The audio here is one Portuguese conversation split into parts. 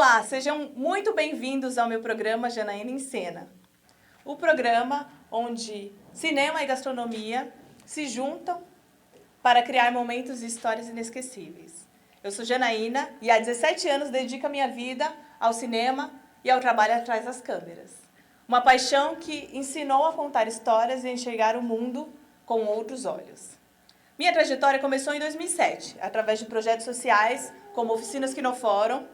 Olá, sejam muito bem-vindos ao meu programa Janaína em Cena. O programa onde cinema e gastronomia se juntam para criar momentos e histórias inesquecíveis. Eu sou Janaína e há 17 anos dedico a minha vida ao cinema e ao trabalho atrás das câmeras. Uma paixão que ensinou a contar histórias e enxergar o mundo com outros olhos. Minha trajetória começou em 2007, através de projetos sociais como Oficinas Quinoforum,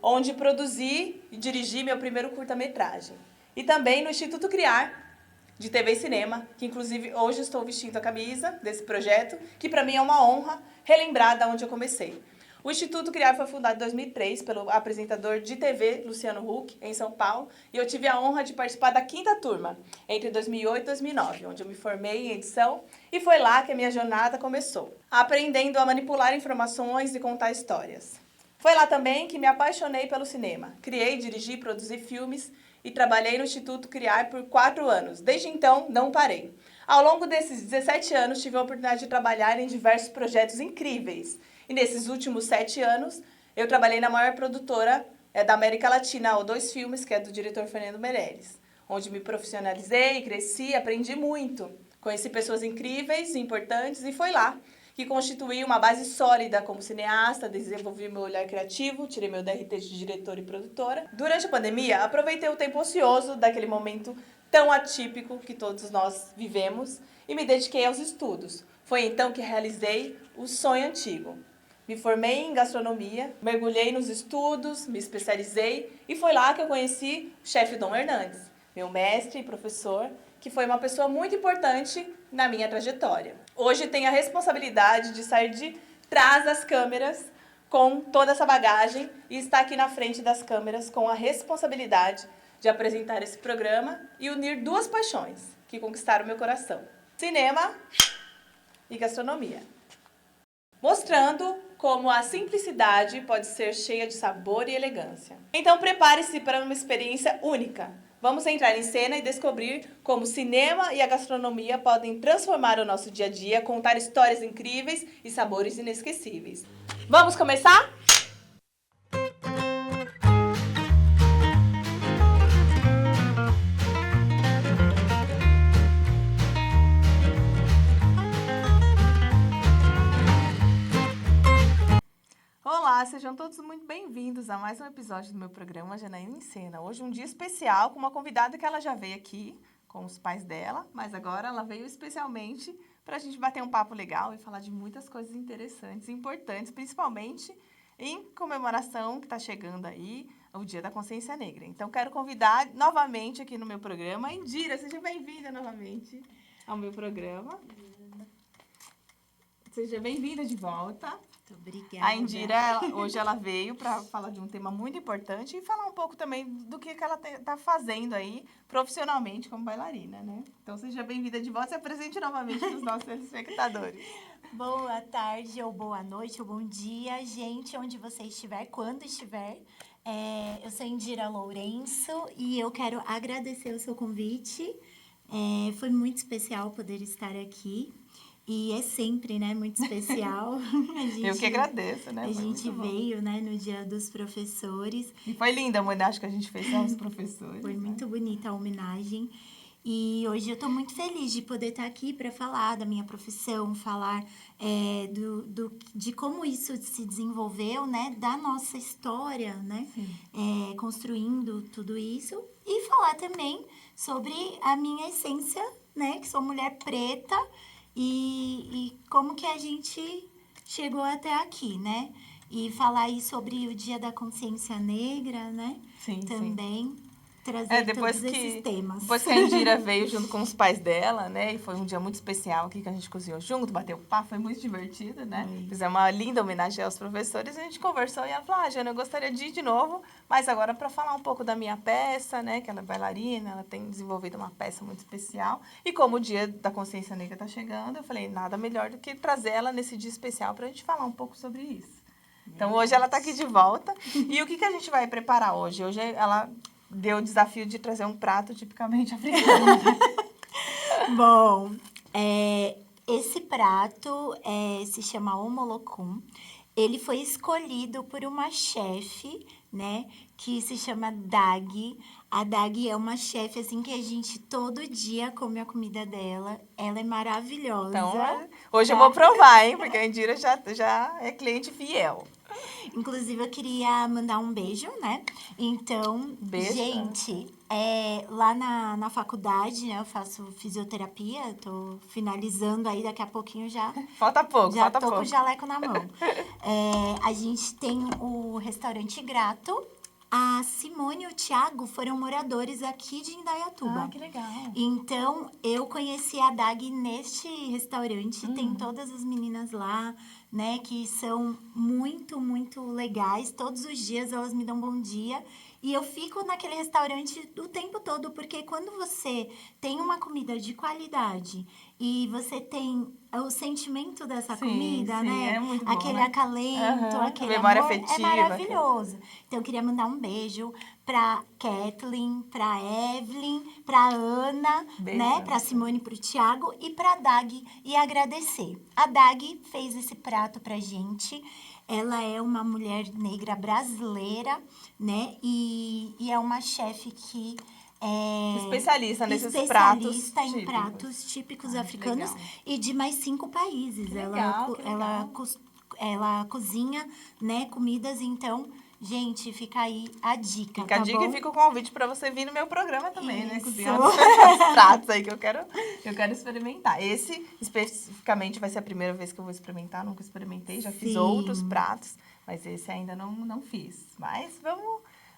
onde produzi e dirigi meu primeiro curta-metragem. E também no Instituto Criar, de TV e Cinema, que inclusive hoje estou vestindo a camisa desse projeto, que para mim é uma honra relembrar de onde eu comecei. O Instituto Criar foi fundado em 2003 pelo apresentador de TV Luciano Huck, em São Paulo, e eu tive a honra de participar da 5ª turma, entre 2008 e 2009, onde eu me formei em edição, e foi lá que a minha jornada começou, aprendendo a manipular informações e contar histórias. Foi lá também que me apaixonei pelo cinema. Criei, dirigi e produzi filmes e trabalhei no Instituto Criar por 4 anos. Desde então, não parei. Ao longo desses 17 anos, tive a oportunidade de trabalhar em diversos projetos incríveis. E nesses últimos 7 anos, eu trabalhei na maior produtora da América Latina, O2 Filmes, que é do diretor Fernando Meirelles, onde me profissionalizei, cresci, aprendi muito. Conheci pessoas incríveis e importantes e foi lá que constituí uma base sólida como cineasta, desenvolvi meu olhar criativo, tirei meu DRT de diretora e produtora. Durante a pandemia, aproveitei o tempo ocioso daquele momento tão atípico que todos nós vivemos e me dediquei aos estudos. Foi então que realizei o sonho antigo. Me formei em gastronomia, mergulhei nos estudos, me especializei e foi lá que eu conheci o chefe Dom Hernandes, meu mestre e professor, que foi uma pessoa muito importante na minha trajetória. Hoje tenho a responsabilidade de sair de trás das câmeras com toda essa bagagem e estar aqui na frente das câmeras com a responsabilidade de apresentar esse programa e unir duas paixões que conquistaram meu coração: cinema e gastronomia. Mostrando como a simplicidade pode ser cheia de sabor e elegância. Então prepare-se para uma experiência única. Vamos entrar em cena e descobrir como o cinema e a gastronomia podem transformar o nosso dia a dia, contar histórias incríveis e sabores inesquecíveis. Vamos começar? Olá, sejam todos muito bem-vindos a mais um episódio do meu programa Janaína em Cena. Hoje um dia especial com uma convidada que ela já veio aqui com os pais dela, mas agora ela veio especialmente para a gente bater um papo legal e falar de muitas coisas interessantes e importantes, principalmente em comemoração que está chegando aí, o Dia da Consciência Negra. Então, quero convidar novamente aqui no meu programa a Indira. Seja bem-vinda novamente ao meu programa. Seja bem-vinda de volta. Muito obrigada. A Indira, hoje ela veio para falar de um tema muito importante e falar um pouco também do que ela está fazendo aí profissionalmente como bailarina, né? Então, seja bem-vinda de volta e se apresente novamente para os nossos telespectadores. Boa tarde, ou boa noite, ou bom dia, gente, onde você estiver, quando estiver. Eu sou Indira Lourenço e eu quero agradecer o seu convite. Foi muito especial poder estar aqui. E é sempre, né, muito especial. Eu que agradeço, né? A gente veio, né, no Dia dos Professores. E foi linda a homenagem que a gente fez aos professores. Foi muito né? bonita a homenagem. E hoje eu estou muito feliz de poder estar aqui para falar da minha profissão, falar de como isso se desenvolveu, né, da nossa história, né, construindo tudo isso. E falar também sobre a minha essência, né, que sou mulher preta, e como que a gente chegou até aqui, né? E falar aí sobre o Dia da Consciência Negra, né? Sim, também. Trazer todos esses temas. Depois que a Indira veio junto com os pais dela, né? E foi um dia muito especial aqui que a gente cozinhou junto, bateu papo, foi muito divertido, né? Fizemos uma linda homenagem aos professores e a gente conversou e ela falou: Jana, eu gostaria de ir de novo, mas agora para falar um pouco da minha peça, né? Que ela é bailarina, ela tem desenvolvido uma peça muito especial. E como o Dia da Consciência Negra está chegando, eu falei, nada melhor do que trazer ela nesse dia especial para a gente falar um pouco sobre isso. Então, hoje ela está aqui de volta. E o que a gente vai preparar hoje? Hoje ela deu o desafio de trazer um prato tipicamente africano. Bom, esse prato se chama omolokum. Ele foi escolhido por uma chefe né? Que se chama Dag. A Dag é uma chefe, assim, que a gente todo dia come a comida dela. Ela é maravilhosa. Então, hoje eu tá? vou provar, hein? Porque a Indira já é cliente fiel. Inclusive, eu queria mandar um beijo, né? Então, Beijo. gente, lá na faculdade, né? Eu faço fisioterapia, tô finalizando aí, daqui a pouquinho já Falta pouco, já falta tô com pouco. o jaleco na mão. A gente tem o restaurante Grato. A Simone e o Thiago foram moradores aqui de Indaiatuba. Ah, que legal. Então, eu conheci a Dag neste restaurante. Tem todas as meninas lá, né? Que são muito, muito legais. Todos os dias elas me dão bom dia. E eu fico naquele restaurante o tempo todo, porque quando você tem uma comida de qualidade e você tem o sentimento dessa comida, né? É muito bom, Aquele né? acalento, Aham, aquele memória amor, afetiva. é maravilhoso. Então, eu queria mandar um beijo pra Kathleen, pra Evelyn, pra Ana, Beijo né? pra Pra você. Simone, pro Thiago e pra Dag e agradecer. A Dag fez esse prato pra gente. Ela é uma mulher negra brasileira, né? E é uma chefe que é Especialista nesses especialista pratos em típicos. pratos típicos Ai, que africanos legal. e de mais 5 países. Que Ela, legal, que legal. ela cozinha, né, comidas, então, gente, fica aí a dica, Fica a tá dica bom? e fica o convite para você vir no meu programa também, né? Isso. Cozinhar os pratos aí que eu quero experimentar. Esse, especificamente, vai ser a primeira vez que eu vou experimentar. Nunca experimentei, já fiz Sim. outros pratos, mas esse ainda não fiz. Mas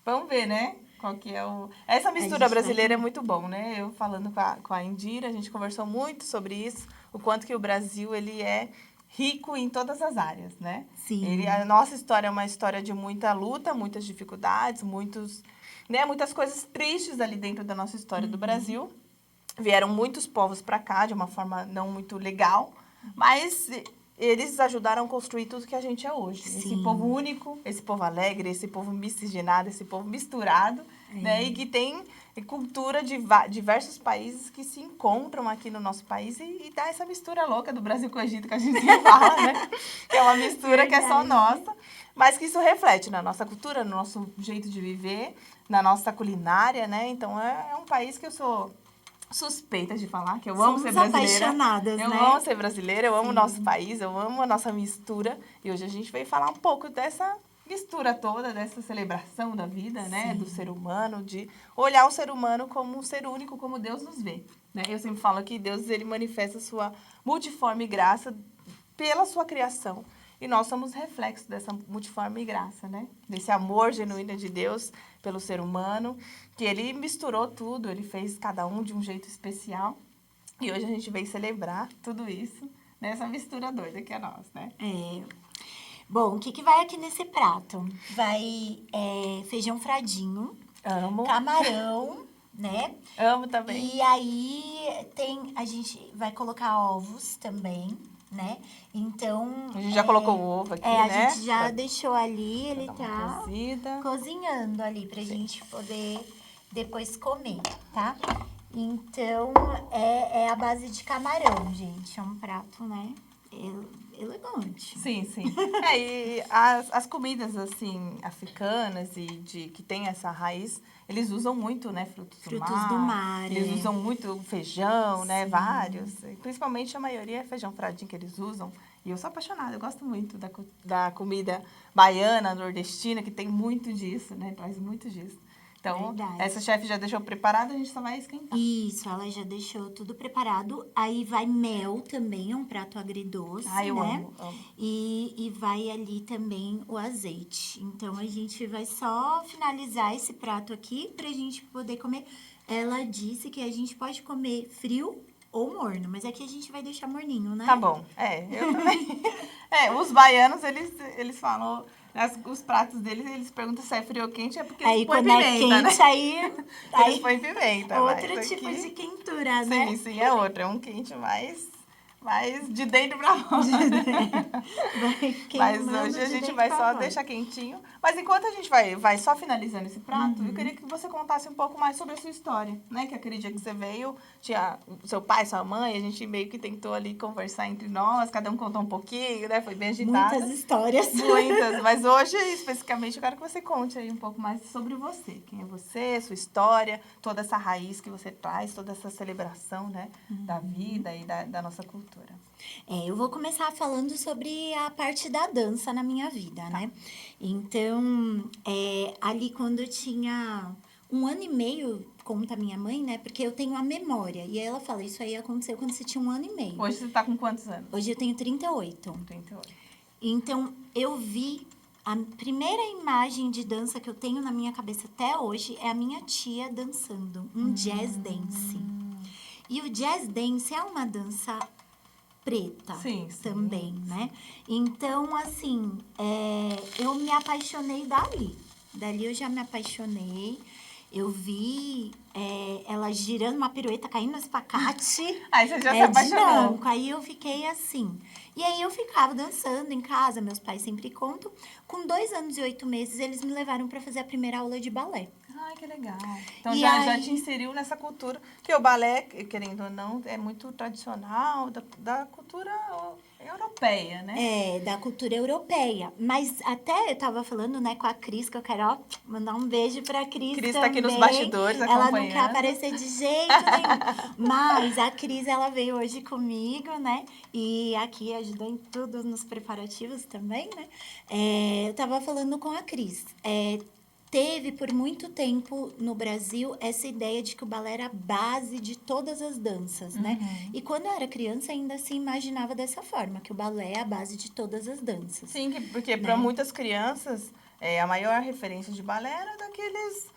vamos ver, né? Qual que é o... Essa mistura gente vai brasileira é comer. muito bom, né? Eu falando com a Indira, a gente conversou muito sobre isso, o quanto que o Brasil, ele é rico em todas as áreas, né? Sim. A nossa história é uma história de muita luta, muitas dificuldades, muitas coisas tristes ali dentro da nossa história do Brasil. Vieram muitos povos para cá de uma forma não muito legal, mas eles ajudaram a construir tudo que a gente é hoje. Esse Sim. povo único, esse povo alegre, esse povo miscigenado, esse povo misturado, né? E que tem cultura de diversos países que se encontram aqui no nosso país e dá essa mistura louca do Brasil com o Egito que a gente fala, né? Que é uma mistura que é só nossa, mas que isso reflete na nossa cultura, no nosso jeito de viver, na nossa culinária, né? Então é um país que eu sou suspeita de falar, que eu amo ser brasileira. Apaixonadas, Eu né? amo ser brasileira, eu amo o Sim. nosso país, eu amo a nossa mistura. E hoje a gente veio falar um pouco dessa mistura toda, dessa celebração da vida, né? Do ser humano, de olhar o ser humano como um ser único, como Deus nos vê. Né? Eu sempre falo que Deus, ele manifesta a sua multiforme graça pela sua criação. E nós somos reflexo dessa multiforme graça, né? Desse amor genuíno de Deus pelo ser humano, que ele misturou tudo, ele fez cada um de um jeito especial. E hoje a gente veio celebrar tudo isso nessa mistura doida que é nós, né? Bom, o que vai aqui nesse prato? Vai feijão fradinho, Amo. camarão, né? Amo também. E aí a gente vai colocar ovos também, né? Então... A gente já colocou o ovo aqui, a né? gente já Pra deixou ali, ele dar uma tá cozida. cozinhando ali pra gente poder depois comer, tá? Então, é a base de camarão, gente. É um prato, né? Elegante. Sim, sim. E as comidas, assim, africanas e que tem essa raiz, eles usam muito, né? Frutos do mar. Eles usam muito feijão, né? Vários. E, principalmente a maioria é feijão fradinho que eles usam. E eu sou apaixonada, eu gosto muito da comida baiana, nordestina, que tem muito disso, né? Traz muito disso. Então, Verdade. essa chefe já deixou preparada, a gente só vai esquentar. Isso, ela já deixou tudo preparado. Aí vai mel também, é um prato agridoce, Eu né? amo. E vai ali também o azeite. Então, a gente vai só finalizar esse prato aqui pra gente poder comer. Ela disse que a gente pode comer frio ou morno, mas aqui a gente vai deixar morninho, né? Tá bom. Eu também. Os baianos, eles falam... Os pratos deles, eles perguntam se é frio ou quente, é porque Aí eles põem quando pimenta, é quente, né? aí Eles põem pimenta. outro mas tipo aqui... de quentura, né? Sim, é outro. É um quente mais Mas de dentro pra fora. Mas hoje a gente vai só deixar quentinho. Mas enquanto a gente vai só finalizando esse prato, eu queria que você contasse um pouco mais sobre a sua história, né? Que aquele dia que você veio, tinha seu pai, sua mãe, a gente meio que tentou ali conversar entre nós, cada um contou um pouquinho, né? Foi bem agitado. Muitas histórias. Muitas, mas hoje, especificamente, eu quero que você conte aí um pouco mais sobre você. Quem é você, sua história, toda essa raiz que você traz, toda essa celebração, né? Da vida e da nossa cultura. Eu vou começar falando sobre a parte da dança na minha vida, né? Então, ali quando eu tinha 1 ano e meio, conta minha mãe, né? Porque eu tenho a memória. E aí ela fala, isso aí aconteceu quando você tinha 1 ano e meio. Hoje você tá com quantos anos? Hoje eu tenho 38. 38. Então, eu vi... A primeira imagem de dança que eu tenho na minha cabeça até hoje é a minha tia dançando. Um jazz dance. E o jazz dance é uma dança preta também, né? Então, assim, eu me apaixonei dali. Dali eu já me apaixonei. Eu vi ela girando uma pirueta, caindo no espacate. Aí você já se apaixonou. Dinâmico. Aí eu fiquei assim. E aí eu ficava dançando em casa, meus pais sempre contam. Com 2 anos e 8 meses, eles me levaram para fazer a primeira aula de balé. Ai, que legal. Então E já aí... te inseriu nessa cultura, que o balé, querendo ou não, é muito tradicional da cultura europeia, né? Da cultura europeia. Mas até eu tava falando, né, com a Cris, que eu quero, ó, mandar um beijo pra Cris Cris também. tá aqui nos bastidores acompanhando. Ela não quer aparecer de jeito nenhum. Mas a Cris, ela veio hoje comigo, né? E aqui ajudou em tudo, nos preparativos também, né? Eu tava falando com a Cris. Teve por muito tempo no Brasil essa ideia de que o balé era a base de todas as danças, né? E quando eu era criança ainda se imaginava dessa forma, que o balé é a base de todas as danças. Sim, porque para muitas crianças a maior referência de balé era daqueles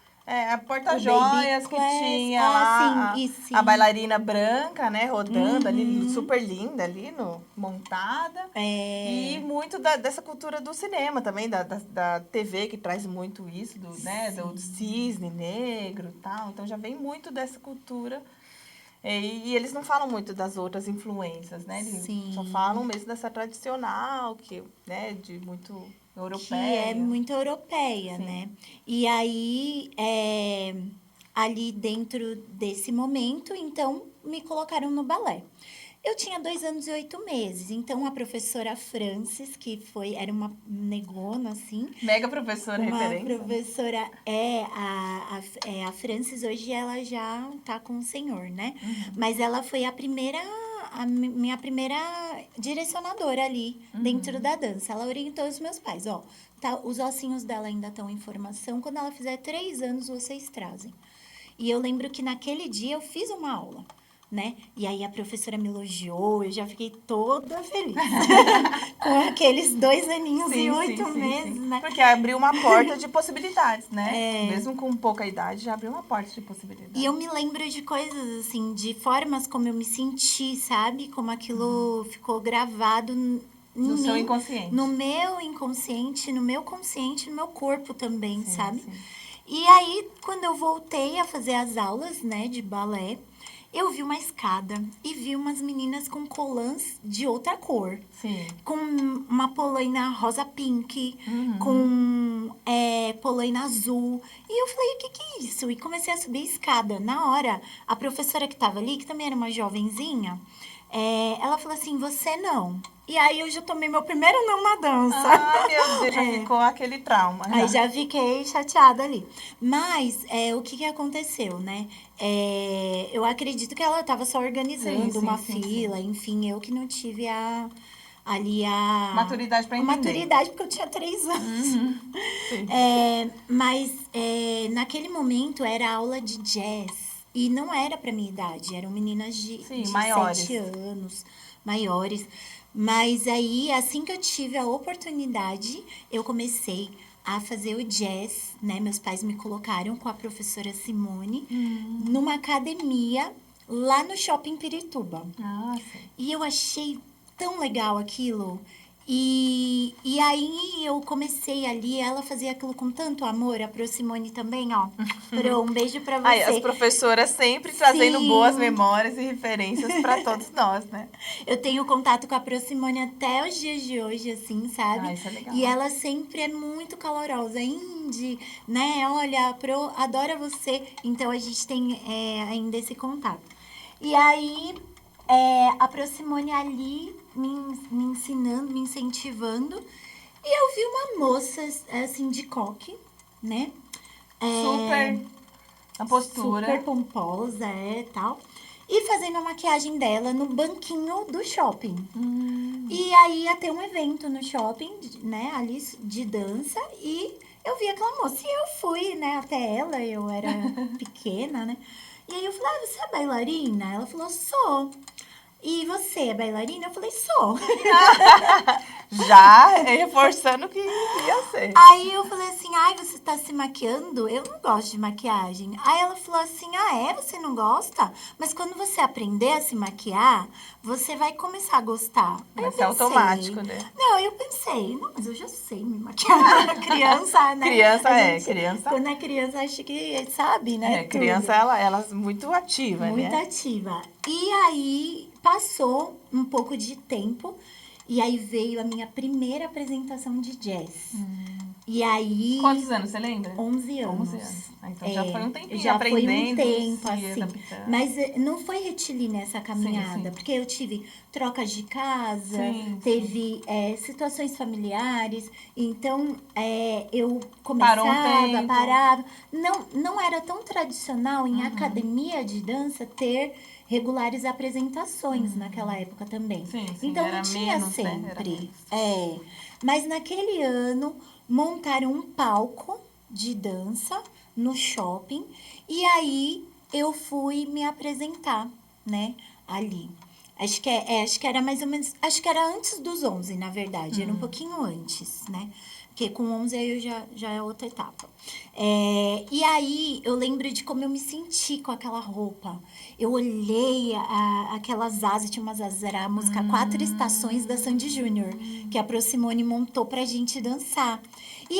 porta-joias que tinha lá a bailarina branca, né, rodando ali, super linda ali, montada. E muito dessa cultura do cinema também, da TV, que traz muito isso, do cisne negro e tal. Então, já vem muito dessa cultura. E eles não falam muito das outras influências, né? Eles só falam mesmo dessa tradicional, de muito europeia. Que é muito europeia, né? E aí, ali dentro desse momento, então, me colocaram no balé. Eu tinha 2 anos e 8 meses, então a professora Francis, que era uma negona, assim. Mega professora referência. Uma professora, a Francis, hoje ela já tá com o senhor, né? Mas ela foi a minha primeira direcionadora ali, dentro da dança. Ela orientou os meus pais, os ossinhos dela ainda estão em formação, quando ela fizer 3 anos, vocês trazem. E eu lembro que naquele dia eu fiz uma aula, né? E aí a professora me elogiou, eu já fiquei toda feliz. Com aqueles 2 aninhos e 8 meses, né? Porque abriu uma porta de possibilidades, né? Mesmo com pouca idade, já abriu uma porta de possibilidades. E eu me lembro de coisas, assim, de formas como eu me senti, sabe? Como aquilo ficou gravado no seu inconsciente. No meu inconsciente, no meu consciente, no meu corpo também, sabe? E aí, quando eu voltei a fazer as aulas, né, de balé, eu vi uma escada e vi umas meninas com colãs de outra cor. Sim. Com uma polaina rosa pink, com polaina azul. E eu falei, o que é isso? E comecei a subir a escada. Na hora, a professora que estava ali, que também era uma jovenzinha, ela falou assim, você não. E aí eu já tomei meu primeiro não na dança. Ah, meu Deus, já ficou aquele trauma. Aí já fiquei chateada ali. Mas o que aconteceu, né? Eu acredito que ela estava só organizando uma fila, enfim, eu que não tive ali a maturidade para entender. Maturidade, porque eu tinha 3 anos. Mas naquele momento era aula de jazz. E não era para minha idade, eram meninas de 7 anos, maiores. Mas aí, assim que eu tive a oportunidade, eu comecei a fazer o jazz, né? Meus pais me colocaram com a professora Simone numa academia lá no Shopping Pirituba. Ah, sim. E eu achei tão legal aquilo. E aí eu comecei ali, ela fazia aquilo com tanto amor, a Pro Simone também, ó. Pro, um beijo pra você. Ai, as professoras sempre trazendo Sim. boas memórias e referências para todos nós, né? Eu tenho contato com a Pro Simone até os dias de hoje, assim, sabe? Ah, isso é legal. E ela sempre é muito calorosa. Indy, né? Olha, a Pro adora você. Então a gente tem ainda esse contato. E aí, a Pro Simone ali me ensinando, me incentivando. E eu vi uma moça, assim, de coque, né? Super a postura. Super pomposa, tal. E fazendo a maquiagem dela no banquinho do shopping. E aí ia ter um evento no shopping, né, ali de dança. E eu vi aquela moça. E eu fui, né, até ela, eu era pequena, né? E aí eu falei, você é bailarina? Ela falou, sou. E você é bailarina? Eu falei, sou. Já reforçando que ia ser. Aí eu falei assim, você tá se maquiando? Eu não gosto de maquiagem. Aí ela falou assim, você não gosta? Mas quando você aprender a se maquiar, você vai começar a gostar. Aí Vai eu ser pensei, automático, né? Não, eu pensei, não, mas eu já sei me maquiar. Criança, né? Criança A é, gente, criança. Quando é criança, acha que sabe, né? Criança, tudo. ela é muito ativa, Muito né? ativa. E aí, passou um pouco de tempo, e aí veio a minha primeira apresentação de jazz. E aí... Quantos anos, você lembra? 11 anos. 11 anos. Ah, então já foi um tempinho já aprendendo, foi um tempo, se assim. adaptando. Mas não foi retilínea essa caminhada, sim. porque eu tive trocas de casa, Sim, teve situações familiares, então eu Parou um começava, tempo. parava. Não era tão tradicional em academia de dança ter regulares apresentações naquela época também. Sim, então era não tinha menos, né? Era sempre. menos. Mas naquele ano montaram um palco de dança no shopping e aí eu fui me apresentar, né, ali. Acho que era mais ou menos, acho que era antes dos 11, na verdade, era um pouquinho antes, né? Porque com 11 aí já é outra etapa. E aí eu lembro de como eu me senti com aquela roupa. Eu olhei aquelas asas, tinha umas asas, era a música Quatro Estações da Sandy Júnior, que a Pro Simone montou pra gente dançar. E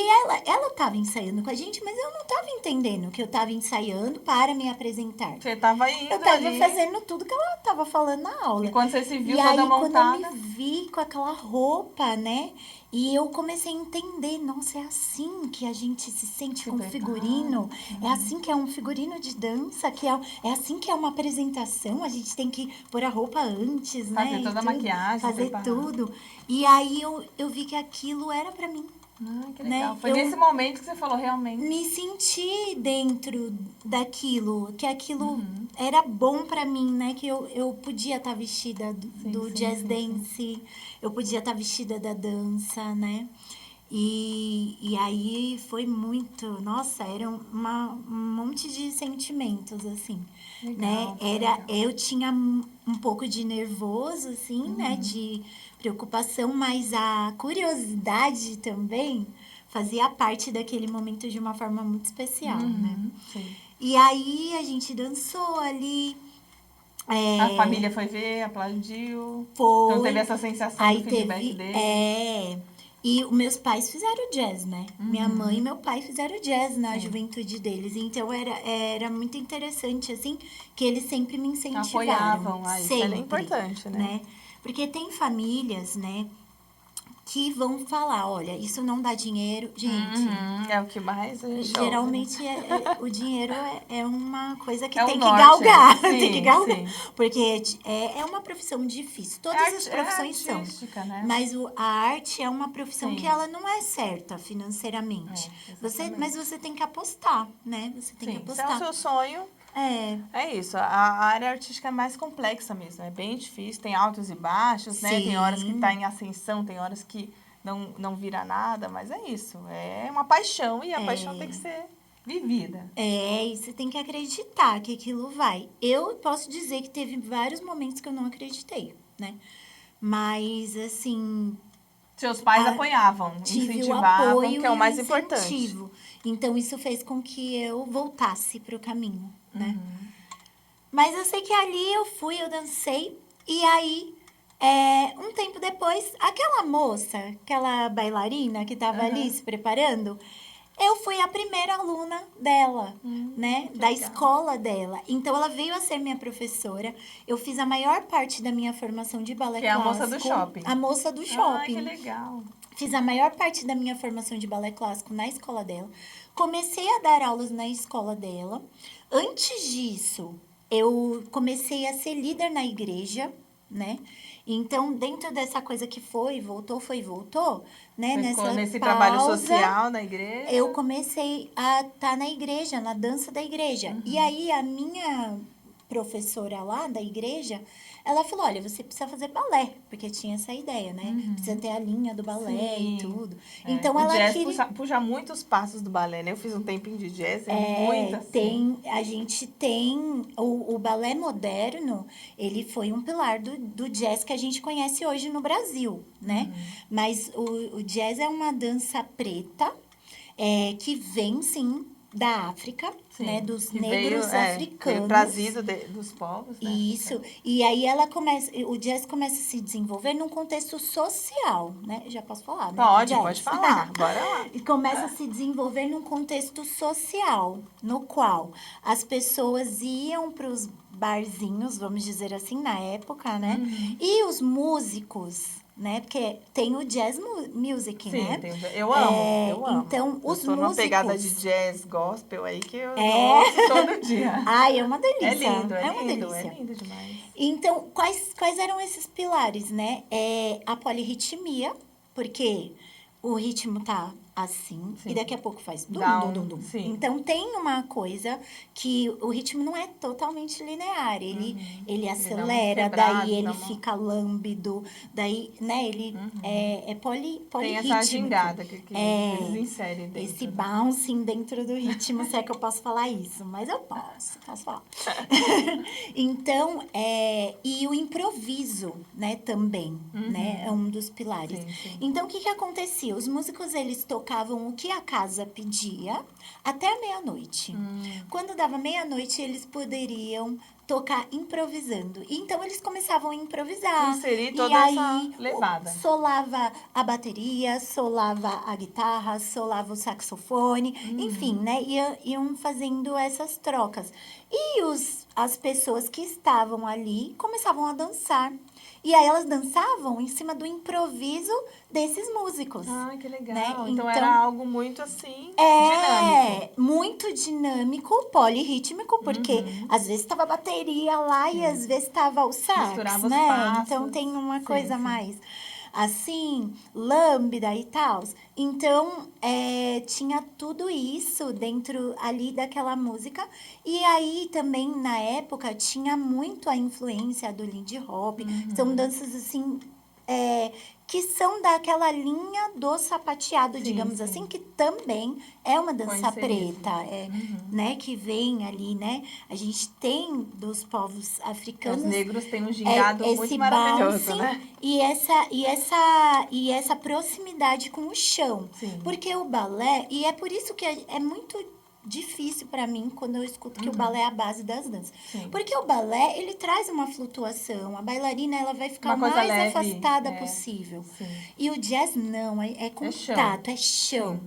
ela tava ensaiando com a gente, mas eu não tava entendendo que eu tava ensaiando para me apresentar. Você tava indo Eu tava ali. fazendo tudo que ela tava falando na aula. E quando você se viu e toda aí, montada... quando eu me vi com aquela roupa, né? E eu comecei a entender, nossa, é assim que a gente se sente com figurino. É assim que é um figurino de dança, é assim que é uma apresentação. A gente tem que pôr a roupa antes, né? Fazer toda a maquiagem, fazer preparar. tudo. E aí eu vi que aquilo era pra mim. Que legal. Né? Foi nesse momento que você falou realmente. Me senti dentro daquilo, que aquilo era bom pra mim, né? Que eu podia estar vestida do jazz dance, eu podia estar vestida da dança, né? E aí foi muito, nossa, era um monte de sentimentos, assim, Legal, né? Eu tinha um pouco de nervoso, assim, né? De preocupação, mas a curiosidade também fazia parte daquele momento de uma forma muito especial, né? Sim. E aí a gente dançou ali. A família foi ver, aplaudiu. Foi. Então teve essa sensação Aí do feedback teve. dele. E os meus pais fizeram jazz, né? Minha mãe e meu pai fizeram jazz na juventude deles. Então era muito interessante, assim, que eles sempre me incentivaram. Apoiavam. Isso sempre, é importante, né? Porque tem famílias, né, que vão falar, olha, isso não dá dinheiro. Gente, É o que mais a gente geralmente o dinheiro é uma coisa que É o tem que norte, galgar. sim, tem que galgar. sim. Porque é uma profissão difícil. Todas as profissões são. artística, né? Mas a arte é uma profissão Sim. que ela não é certa financeiramente. Mas você tem que apostar, né? Você tem que Se é apostar. o seu sonho, é isso. A área artística é mais complexa mesmo. É bem difícil, tem altos e baixos, né? Tem horas que tá em ascensão, tem horas que não vira nada, mas é isso. É uma paixão e a paixão tem que ser vivida. E você tem que acreditar que aquilo vai. Eu posso dizer que teve vários momentos que eu não acreditei, né? Mas, assim... Seus pais apoiavam, tive incentivavam, o apoio que é o mais e importante. incentivo. Então, isso fez com que eu voltasse pro caminho, né? Mas eu sei que ali eu dancei, e aí Um tempo depois, aquela moça, aquela bailarina que estava ali se preparando, eu fui a primeira aluna dela, né? Da legal. escola dela. Então, ela veio a ser minha professora. Eu fiz a maior parte da minha formação de balé Que é a clássico. moça do shopping. A moça do Ai, shopping. que legal. Fiz a maior parte da minha formação de balé clássico na escola dela. Comecei a dar aulas na escola dela. Antes disso, eu comecei a ser líder na igreja, né? Então, dentro dessa coisa que foi e voltou, né? Você ficou Nessa nesse pausa, trabalho social na igreja? eu comecei a estar na igreja, na dança da igreja. E aí, a minha professora lá da igreja, ela falou, olha, você precisa fazer balé, porque tinha essa ideia, né? Precisa ter a linha do balé Sim. e tudo. É. Então, O ela jazz queria... puxa muitos passos do balé, né? Eu fiz um tempinho de jazz, muito assim. A gente tem o balé moderno, ele foi um pilar do jazz que a gente conhece hoje no Brasil, né? Mas o jazz é uma dança preta, que vem, sim, da África, Sim, né? Dos que negros africanos. veio trazido dos povos, né? Isso. E aí o jazz começa a se desenvolver num contexto social, né? Já posso falar, né? Pode, Do pode jazz. falar. Bora lá. E começa a se desenvolver num contexto social, no qual as pessoas iam para os barzinhos, vamos dizer assim, na época, né? E os músicos, né? Porque tem o jazz music, Sim, né? eu amo, eu amo. Então, Eu os tô numa pegada de músicos... jazz gospel aí que eu ouço todo dia. Ai, é uma delícia. É lindo, é uma lindo, delícia. é lindo demais. Então, quais eram esses pilares, né? A polirritmia, porque o ritmo tá assim, Sim. e daqui a pouco faz dum, Dá dum, dum, dum. sim. Então, tem uma coisa que o ritmo não é totalmente linear. Ele acelera, quebrada, daí ele dá uma- fica lâmbido, daí, né, ele é Tem polirrítmico. essa gingada que É, eles inserem dentro. esse né? bouncing dentro do ritmo, se é que eu posso falar isso. Mas eu posso falar. Então, e o improviso, né, também, né, é um dos pilares. Sim, sim. Então, o que acontecia? Os músicos, eles tocavam o que a casa pedia até a meia-noite. Quando dava meia-noite, eles poderiam tocar improvisando. Então, eles começavam a improvisar. Inserir E toda essa aí, levada. solava a bateria, solava a guitarra, solava o saxofone, enfim, né? Iam fazendo essas trocas. E as pessoas que estavam ali começavam a dançar. E aí elas dançavam em cima do improviso desses músicos. Ai, que legal. Né? Então era algo muito assim, dinâmico. Muito dinâmico, polirrítmico, porque às vezes estava a bateria lá e às vezes estava o sax, Misturava os né? passos. Então tem uma Sim, coisa sim. mais assim, lambda e tal. Então, tinha tudo isso dentro ali daquela música. E aí, também, na época, tinha muito a influência do Lindy Hop. São danças, assim, que são daquela linha do sapateado, Sim, digamos sim. assim, que também é uma dança Conheceria, preta, né? Que vem ali, né? A gente tem dos povos africanos... Os negros têm um gingado esse muito maravilhoso, bouncing né? e essa proximidade com o chão. Sim. Porque o balé... E é por isso que é muito difícil para mim quando eu escuto que o balé é a base das danças. Sim. Porque o balé, ele traz uma flutuação. A bailarina, ela vai ficar o Uma coisa mais leve, afastada possível. Sim. E o jazz não, é contato, é chão.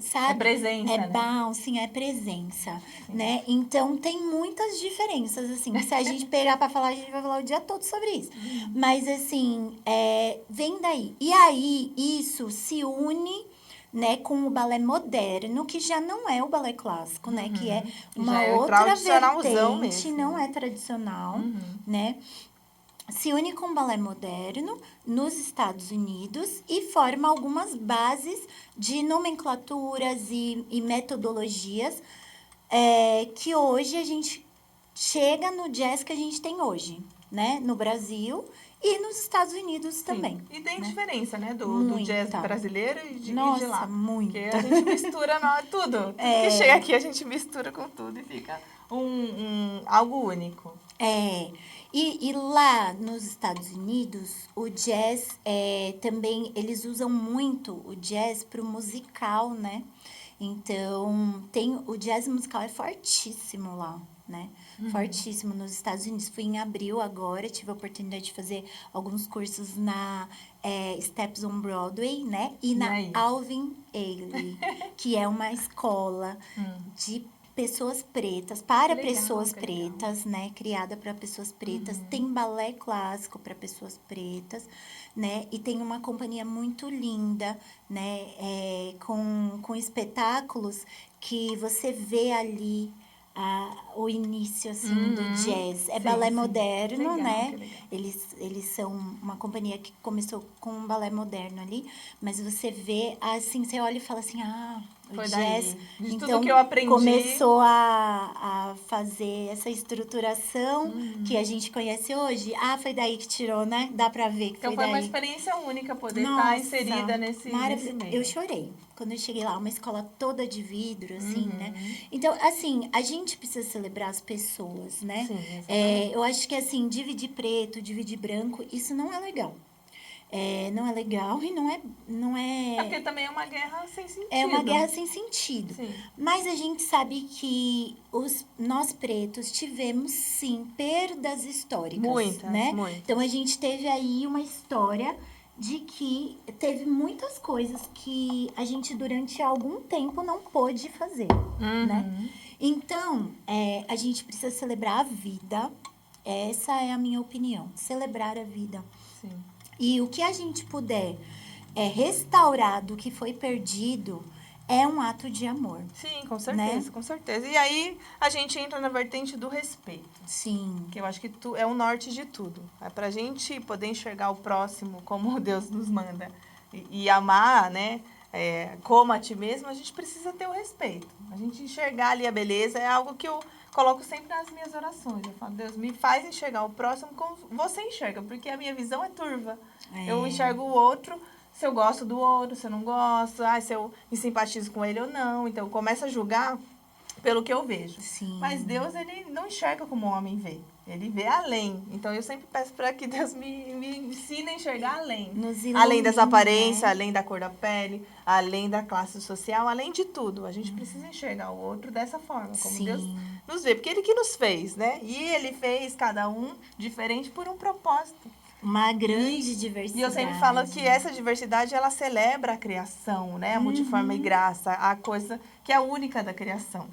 Sabe? É presença, é né? bouncing, é presença, né? Então, tem muitas diferenças, assim. Se a gente pegar para falar, a gente vai falar o dia todo sobre isso. Mas, assim, vem daí. E aí, isso se une, né, com o balé moderno, que já não é o balé clássico, né? Que é uma já é outra tradicionalzão vertente, mesmo. não é tradicional, né? Se une com o balé moderno nos Estados Unidos e forma algumas bases de nomenclaturas e metodologias que hoje a gente chega no jazz que a gente tem hoje, né? No Brasil e nos Estados Unidos também. E tem né? diferença, né? Do jazz brasileiro e de Nossa, lá. muita. Porque a gente mistura tudo. Tudo que chega aqui, a gente mistura com tudo e fica algo único. E lá nos Estados Unidos, o jazz também, eles usam muito o jazz pro musical, né? Então, o jazz musical é fortíssimo lá, né? Fortíssimo nos Estados Unidos. Fui em abril agora, tive a oportunidade de fazer alguns cursos na Steps on Broadway, né? E na aí? Alvin Ailey, que é uma escola de pessoas pretas, para Que legal, pessoas que legal. pretas, né? Criada para pessoas pretas. Tem balé clássico para pessoas pretas, né? E tem uma companhia muito linda, né? Com espetáculos que você vê ali o início, assim, do jazz. É Sim, balé sim. moderno, Legal, né? que legal. Eles são uma companhia que começou com um balé moderno ali, mas você vê, assim, você olha e fala assim, o Foi jazz... daí. De Então, tudo que eu aprendi. começou a fazer essa estruturação que a gente conhece hoje. Foi daí que tirou, né? Dá pra ver que Então foi foi uma daí. experiência única poder estar Nossa, inserida nesse meio. Eu chorei quando eu cheguei lá, uma escola toda de vidro, assim, né? Uhum. Então, assim, a gente precisa celebrar as pessoas, né? Sim, exatamente. Eu acho que, assim, dividir preto, dividir branco, isso não é legal. Não é legal e não É porque é... também é uma guerra sem sentido. É uma guerra sem sentido. Sim. Mas a gente sabe que nós pretos tivemos, sim, perdas históricas, Muitas, né? muitas. Então, a gente teve aí uma história de que teve muitas coisas que a gente, durante algum tempo, não pôde fazer, né? Então, a gente precisa celebrar a vida. Essa é a minha opinião. Celebrar a vida. Sim. E o que a gente puder restaurar do que foi perdido é um ato de amor. Sim, com certeza, né? com certeza. E aí a gente entra na vertente do respeito. Sim. Que eu acho que é o norte de tudo. É pra gente poder enxergar o próximo como Deus nos manda e amar, né? Como a ti mesmo, a gente precisa ter o respeito. A gente enxergar ali a beleza é algo que eu coloco sempre nas minhas orações. Eu falo, Deus, me faz enxergar o próximo como você enxerga, porque a minha visão é turva. Eu enxergo o outro, se eu gosto do outro, se eu não gosto, se eu me simpatizo com ele ou não. Então, eu começo a julgar pelo que eu vejo. Sim. Mas Deus, ele não enxerga como o homem vê. Ele vê além. Então, eu sempre peço para que Deus me ensine a enxergar além. Nos ilumine, Além dessa aparência, né? além da cor da pele, além da classe social, além de tudo. A gente precisa enxergar o outro dessa forma, como Sim. Deus nos vê. Porque ele que nos fez, né? E ele fez cada um diferente por um propósito. Uma grande diversidade. E eu sempre falo que essa diversidade, ela celebra a criação, né? A multiforme e graça, a coisa que é única da criação.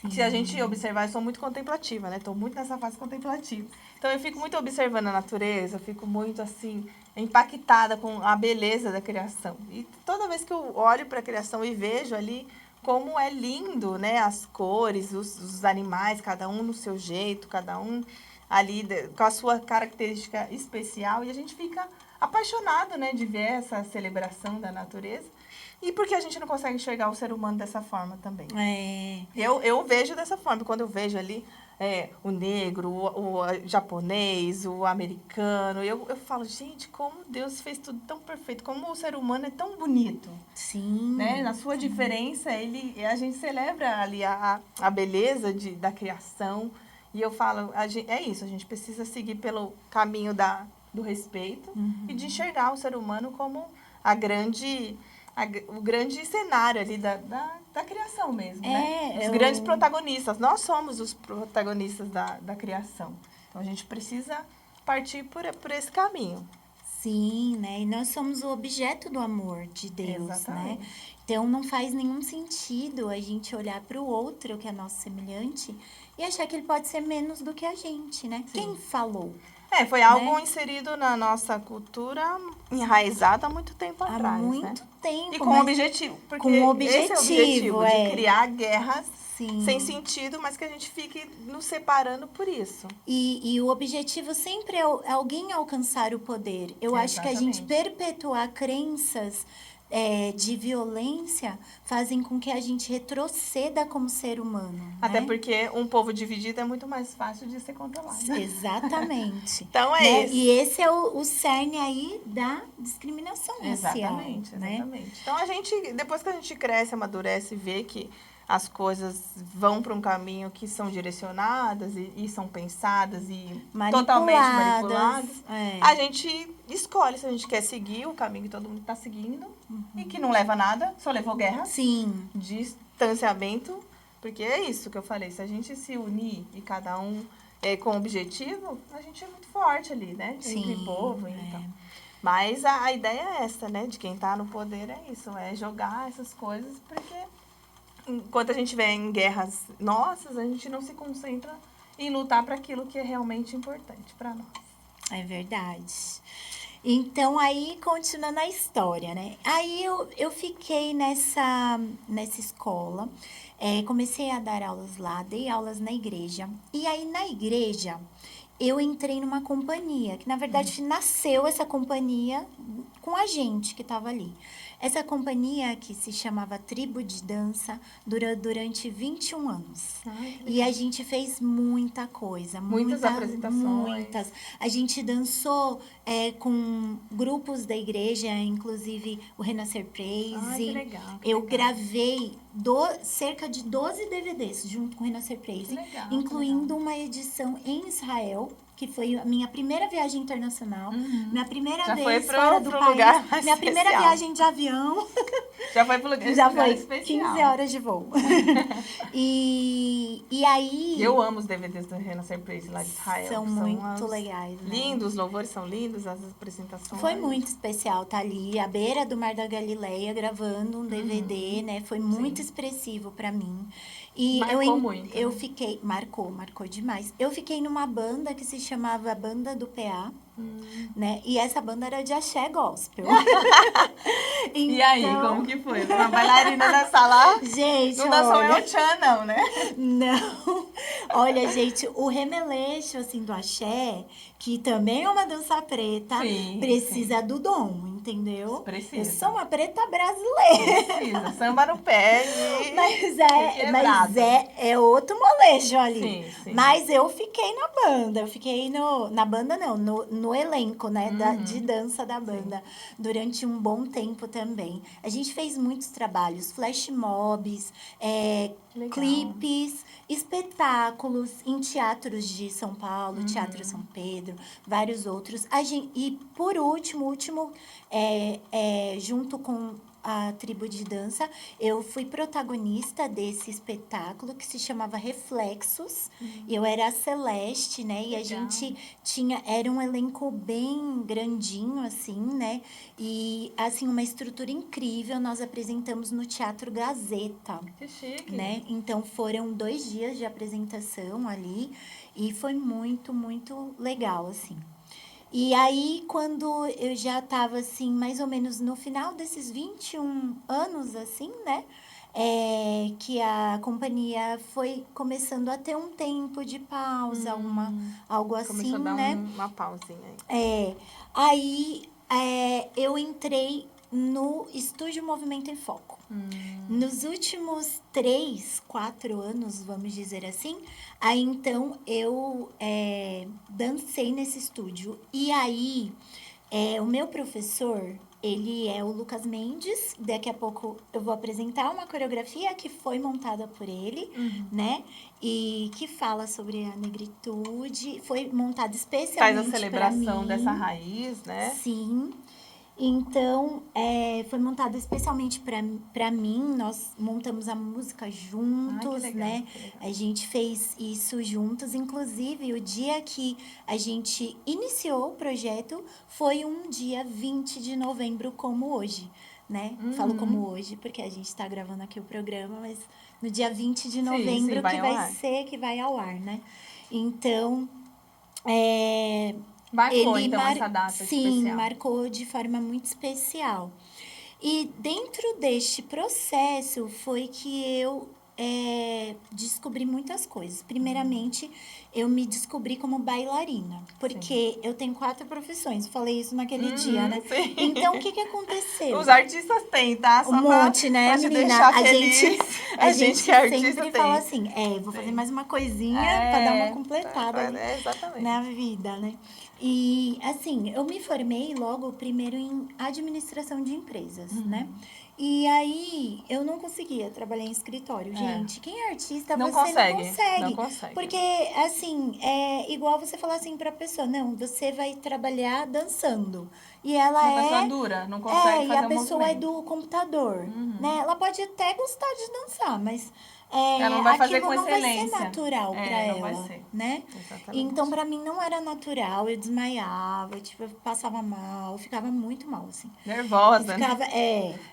Sim. Se a gente observar, eu sou muito contemplativa, né? Estou muito nessa fase contemplativa. Então, eu fico muito observando a natureza, eu fico muito, assim, impactada com a beleza da criação. E toda vez que eu olho para a criação e vejo ali como é lindo, né? As cores, os animais, cada um no seu jeito, cada um ali com a sua característica especial. E a gente fica apaixonado, né? De ver essa celebração da natureza. E por que a gente não consegue enxergar o ser humano dessa forma também? Eu vejo dessa forma. Quando eu vejo ali o negro, o japonês, o americano, eu falo, gente, como Deus fez tudo tão perfeito. Como o ser humano é tão bonito. Sim. Né? Na sua diferença, a gente celebra ali a beleza da criação. E eu falo, é isso, a gente precisa seguir pelo caminho do respeito e de enxergar o ser humano como o grande cenário ali da criação mesmo, né? Os grandes protagonistas. Nós somos os protagonistas da criação. Então, a gente precisa partir por esse caminho. Sim, né? E nós somos o objeto do amor de Deus, Exatamente. né? Então, não faz nenhum sentido a gente olhar para o outro, que é nosso semelhante, e achar que ele pode ser menos do que a gente, né? Sim. Quem falou? Foi algo inserido na nossa cultura, enraizado há muito tempo atrás, Há muito tempo. E com um objetivo. Porque com um objetivo, esse é o objetivo, de criar guerras sem sentido, mas que a gente fique nos separando por isso. E o objetivo sempre é alguém alcançar o poder. Eu acho que a gente perpetuar crenças de violência fazem com que a gente retroceda como ser humano. Até né? porque um povo dividido é muito mais fácil de ser controlado. Exatamente. Então isso. E esse é o cerne aí da discriminação racial. Exatamente. Né? Então depois que a gente cresce, amadurece e vê que as coisas vão para um caminho que são direcionadas e são pensadas e totalmente manipuladas. A gente escolhe se a gente quer seguir o caminho que todo mundo está seguindo e que não leva a nada, só levou guerra, Sim. distanciamento, Porque é isso que eu falei, se a gente se unir e cada um com objetivo, a gente é muito forte ali, né? Entre povo, então. Mas a ideia é essa, né? De quem tá no poder é isso, é jogar essas coisas, porque enquanto a gente vê em guerras nossas, a gente não se concentra em lutar para aquilo que é realmente importante para nós. É verdade. Então, aí, continuando a história, né? Aí, eu fiquei nessa escola, comecei a dar aulas lá, dei aulas na igreja. E aí, na igreja, eu entrei numa companhia, que, na verdade, nasceu essa companhia com a gente que estava ali. Essa companhia, que se chamava Tribo de Dança, durou durante 21 anos. E a gente fez muita coisa. Muitas apresentações. Muitas. A gente dançou com grupos da igreja, inclusive o Renascer Praise. Que legal. Eu gravei cerca de 12 DVDs junto com o Renascer Praise, incluindo uma edição em Israel, que foi a minha primeira viagem internacional, minha primeira vez fora do país, lugar minha primeira viagem de avião. Já foi pro lugar Já foi especial. 15 horas de voo. e aí... Eu amo os DVDs do Renascer Praise lá de Israel. São muito legais, né? Lindos, os louvores são lindos, as apresentações. Foi muito especial estar ali, à beira do Mar da Galileia, gravando um DVD, né? Foi muito expressivo para mim. E muito, eu fiquei... Marcou demais. Eu fiquei numa banda que se chamava Banda do PA, né? E essa banda era de axé gospel. Então, e aí, como que foi? Uma bailarina nessa lá? Gente, não dançou El Chan, não, né? Não. Olha, gente, o remeleixo, assim, do axé, que também é uma dança preta, precisa do dom, entendeu? Precisa. Eu sou uma preta brasileira. Precisa, samba no pé. Mas é outro molejo ali. Sim. Mas eu fiquei na banda, na banda não, no elenco, né, de dança da banda, durante um bom tempo também. A gente fez muitos trabalhos, flash mobs, clipes, espetáculos em teatros de São Paulo, Teatro São Pedro, vários outros. E por último, junto com a Tribo de Dança, eu fui protagonista desse espetáculo que se chamava Reflexos. Eu era a Celeste, né? E a gente era um elenco bem grandinho, assim, né? E, assim, uma estrutura incrível. Nós apresentamos no Teatro Gazeta. Que chique. Né? Então, foram 2 dias de apresentação ali e foi muito, muito legal, assim. E aí, quando eu já estava, assim, mais ou menos no final desses 21 anos, assim, né? Que a companhia foi começando a ter um tempo de pausa, algo assim, começou a dar né? uma pausinha aí. Aí, eu entrei no Estúdio Movimento em Foco. Nos últimos 3, 4 anos, vamos dizer assim, aí então eu dancei nesse estúdio. E aí, o meu professor, ele é o Lucas Mendes. Daqui a pouco eu vou apresentar uma coreografia que foi montada por ele, né? E que fala sobre a negritude. Foi montada especialmente para mim. Faz a celebração dessa raiz, né? Sim. Então, foi montado especialmente para mim. Nós montamos a música juntos, né? A gente fez isso juntos. Inclusive, o dia que a gente iniciou o projeto foi um dia 20 de novembro, como hoje, né? Falo como hoje, porque a gente está gravando aqui o programa, mas no dia 20 de novembro que vai ao ar, né? Então, marcou, então, essa data especial. Sim, marcou de forma muito especial. E dentro deste processo foi que eu descobri muitas coisas. Primeiramente, eu me descobri como bailarina, porque eu tenho 4 profissões. Falei isso naquele dia, né? Sim. Então, o que aconteceu? Os artistas têm, tá? Só um monte, né, menina? A gente que é artista sempre fala assim, vou fazer mais uma coisinha para dar uma completada exatamente. na vida, né? E, assim, eu me formei logo primeiro em administração de empresas, né? E aí, eu não conseguia trabalhar em escritório. Gente, quem é artista, não você não consegue. Não consegue. Porque, assim, é igual você falar assim pra pessoa, não, você vai trabalhar dançando. E ela uma pessoa dura, não consegue fazer e a pessoa é do computador, né? Ela pode até gostar de dançar, mas Ela não vai fazer aquilo com não vai ser excelência. natural pra ela, Não vai ser. né? Exatamente. Então, pra mim, não era natural. Eu desmaiava, tipo, eu passava mal, eu ficava muito mal, assim. Nervosa, né? Ficava,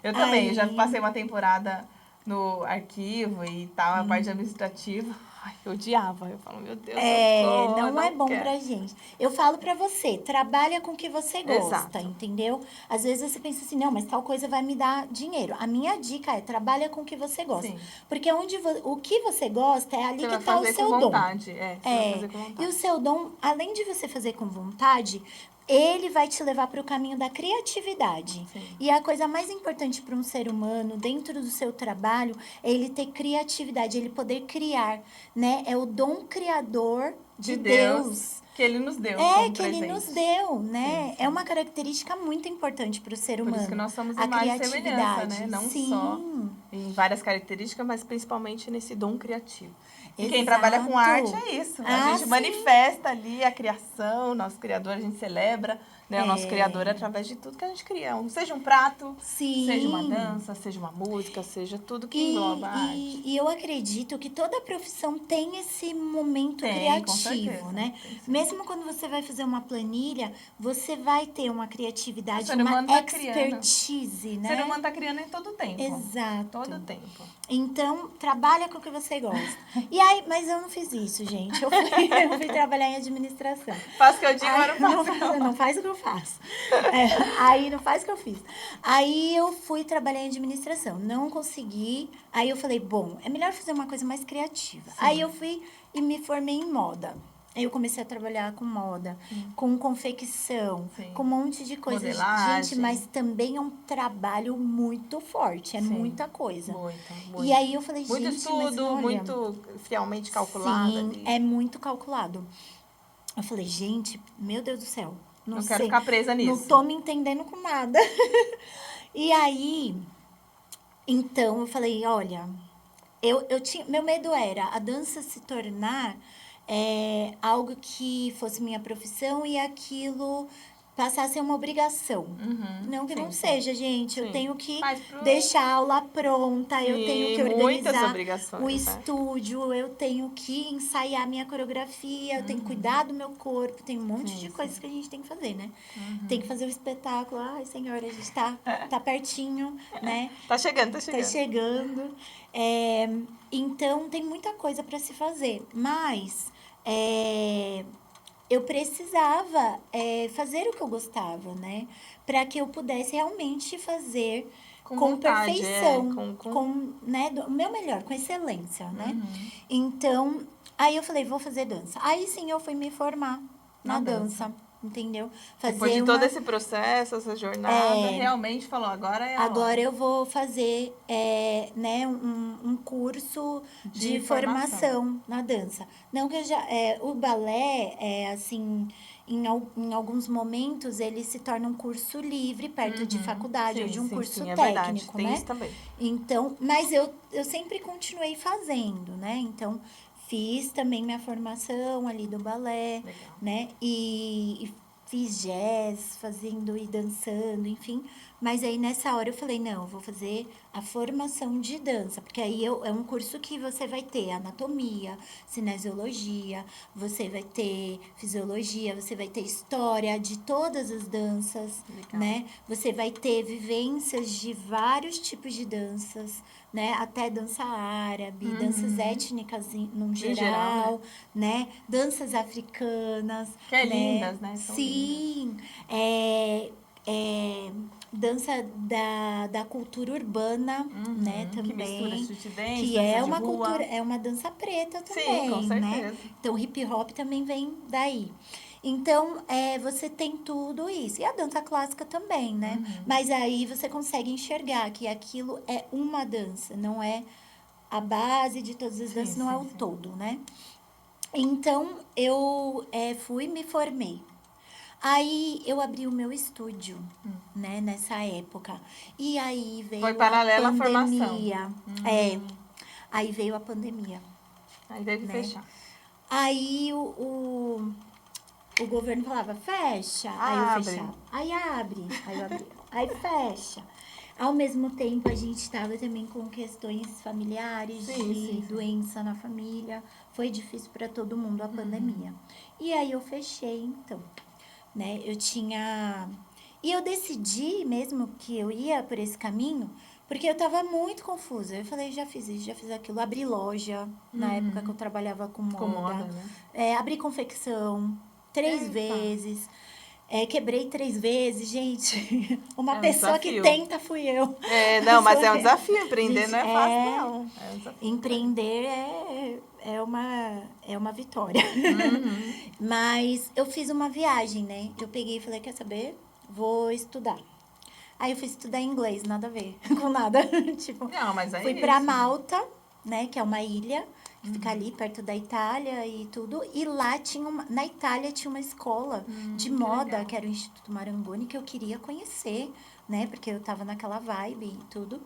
Eu também, eu já aí, passei uma temporada no arquivo e tal, a parte administrativa. Ai, eu odiava. Eu falo, meu Deus, socorro, eu não é não bom quero. pra gente. Eu falo pra você, trabalha com o que você gosta, Exato. entendeu? Às vezes você pensa assim, não, mas tal coisa vai me dar dinheiro. A minha dica é, trabalha com o que você gosta. Sim. Porque o que você gosta é ali Você que vai tá o fazer com seu dom. vontade. Você vai fazer com E vontade. o seu dom, além de você fazer com vontade, ele vai te levar para o caminho da criatividade. Sim. E a coisa mais importante para um ser humano, dentro do seu trabalho, é ele ter criatividade, ele poder criar, né? É o dom criador de Deus. Que ele nos deu como Que ele presente. nos deu, né? Sim, sim. É uma característica muito importante para o ser humano. Por isso que nós somos a imagem e semelhança, criatividade. né? Não Sim. só em várias características, mas principalmente nesse dom criativo. E Exato. quem trabalha com arte é isso. A gente sim. manifesta ali a criação, nosso criador, a gente celebra, né? O nosso criador através de tudo que a gente cria. Seja um prato, Sim. seja uma dança, seja uma música, seja tudo que engloba a arte. E eu acredito que toda profissão tem esse momento Tem, criativo, com certeza. né? Tem, sim. Mesmo quando você vai fazer uma planilha, você vai ter uma criatividade, O ser humano uma tá criando. expertise, O né? ser humano está criando em todo tempo. Exato. Todo tempo. Então, trabalha com o que você gosta. E aí, mas eu não fiz isso, gente. Eu fui trabalhar em administração. Faço o que eu digo, mas não faço. Não faz o que eu faço. Aí não faz o que eu fiz. Aí eu fui trabalhar em administração. Não consegui. Aí eu falei, bom, é melhor fazer uma coisa mais criativa. Sim. Aí eu fui e me formei em moda. Aí eu comecei a trabalhar com moda, com confecção, Sim. com um monte de coisa. Modelagem. Gente, mas também é um trabalho muito forte, é muita coisa. Muito. E aí eu falei, muito gente, estudo, mas olha, muito fielmente calculado. Sim, ali. é muito calculado. Eu falei, gente, meu Deus do céu, não sei. Quero ficar presa nisso. Não tô me entendendo com nada. E aí, então eu falei, olha, eu tinha, meu medo era a dança se tornar algo que fosse minha profissão e aquilo passar a ser uma obrigação. Não que não seja, gente. Eu tenho que deixar a aula pronta, eu tenho que organizar o estúdio, eu tenho que ensaiar minha coreografia, eu tenho que cuidar do meu corpo, tem um monte de coisas que a gente tem que fazer, né? Tem que fazer o espetáculo. Ai, senhora, a gente tá pertinho, né? Tá chegando. Tá chegando. Então, tem muita coisa para se fazer. Mas eu precisava fazer o que eu gostava, né? Para que eu pudesse realmente fazer com vontade, perfeição, com né, o meu melhor, com excelência, né? Então, aí eu falei, vou fazer dança. Aí sim eu fui me formar na dança. Entendeu? Depois de todo esse processo, essa jornada, realmente falou, agora é a Agora eu vou fazer né, um curso de formação na dança. Não que eu já... o balé, assim, em alguns momentos, ele se torna um curso livre, perto de faculdade, ou de um curso técnico, tem né? isso também. Então, mas eu sempre continuei fazendo, né? Então, fiz também minha formação ali do balé, né? E fiz jazz, fazendo e dançando, enfim. Mas aí, nessa hora, eu falei, não, eu vou fazer a formação de dança. Porque aí é um curso que você vai ter anatomia, cinesiologia, você vai ter fisiologia, você vai ter história de todas as danças, né? Você vai ter vivências de vários tipos de danças, né? Até dança árabe, danças étnicas no geral, né? Danças africanas. Que é lindas, né? São sim. Dança da cultura urbana, né? Também. Que mistura street dance, que é uma cultura, é uma dança preta também, sim, com certeza. né? Então, o hip hop também vem daí. Então, você tem tudo isso. E a dança clássica também, né? Mas aí você consegue enxergar que aquilo é uma dança, não é a base de todas as danças, não é o todo, né? Então, eu fui me formei. Aí, eu abri o meu estúdio, né? Nessa época. E aí veio Foi paralela a pandemia. À formação. Aí veio a pandemia. Aí veio que fechar. Aí, o governo falava, fecha. Aí eu fechava. Aí abre. Aí eu abria. Aí fecha. Ao mesmo tempo, a gente estava também com questões familiares, Sim. doença na família. Foi difícil para todo mundo a pandemia. E aí eu fechei, então, né? E eu decidi mesmo que eu ia por esse caminho, porque eu estava muito confusa. Eu falei, já fiz isso, já fiz aquilo. Abri loja, na época que eu trabalhava com moda. Com moda, né? Abri confecção 3 Eita. vezes. Quebrei 3 vezes, gente. Uma É um pessoa que desafio. tenta fui eu. Não, mas é um desafio. Empreender Gente, não é fácil, não. É um desafio. Empreender é uma vitória. Mas eu fiz uma viagem, né? Eu peguei e falei, quer saber? Vou estudar. Aí eu fui estudar inglês, nada a ver com nada. Tipo, Não, mas é fui isso. pra Malta, né? Que é uma ilha que fica ali perto da Itália e tudo. E lá na Itália tinha uma escola de moda, legal. que era o Instituto Marangoni, que eu queria conhecer, né? Porque eu tava naquela vibe e tudo.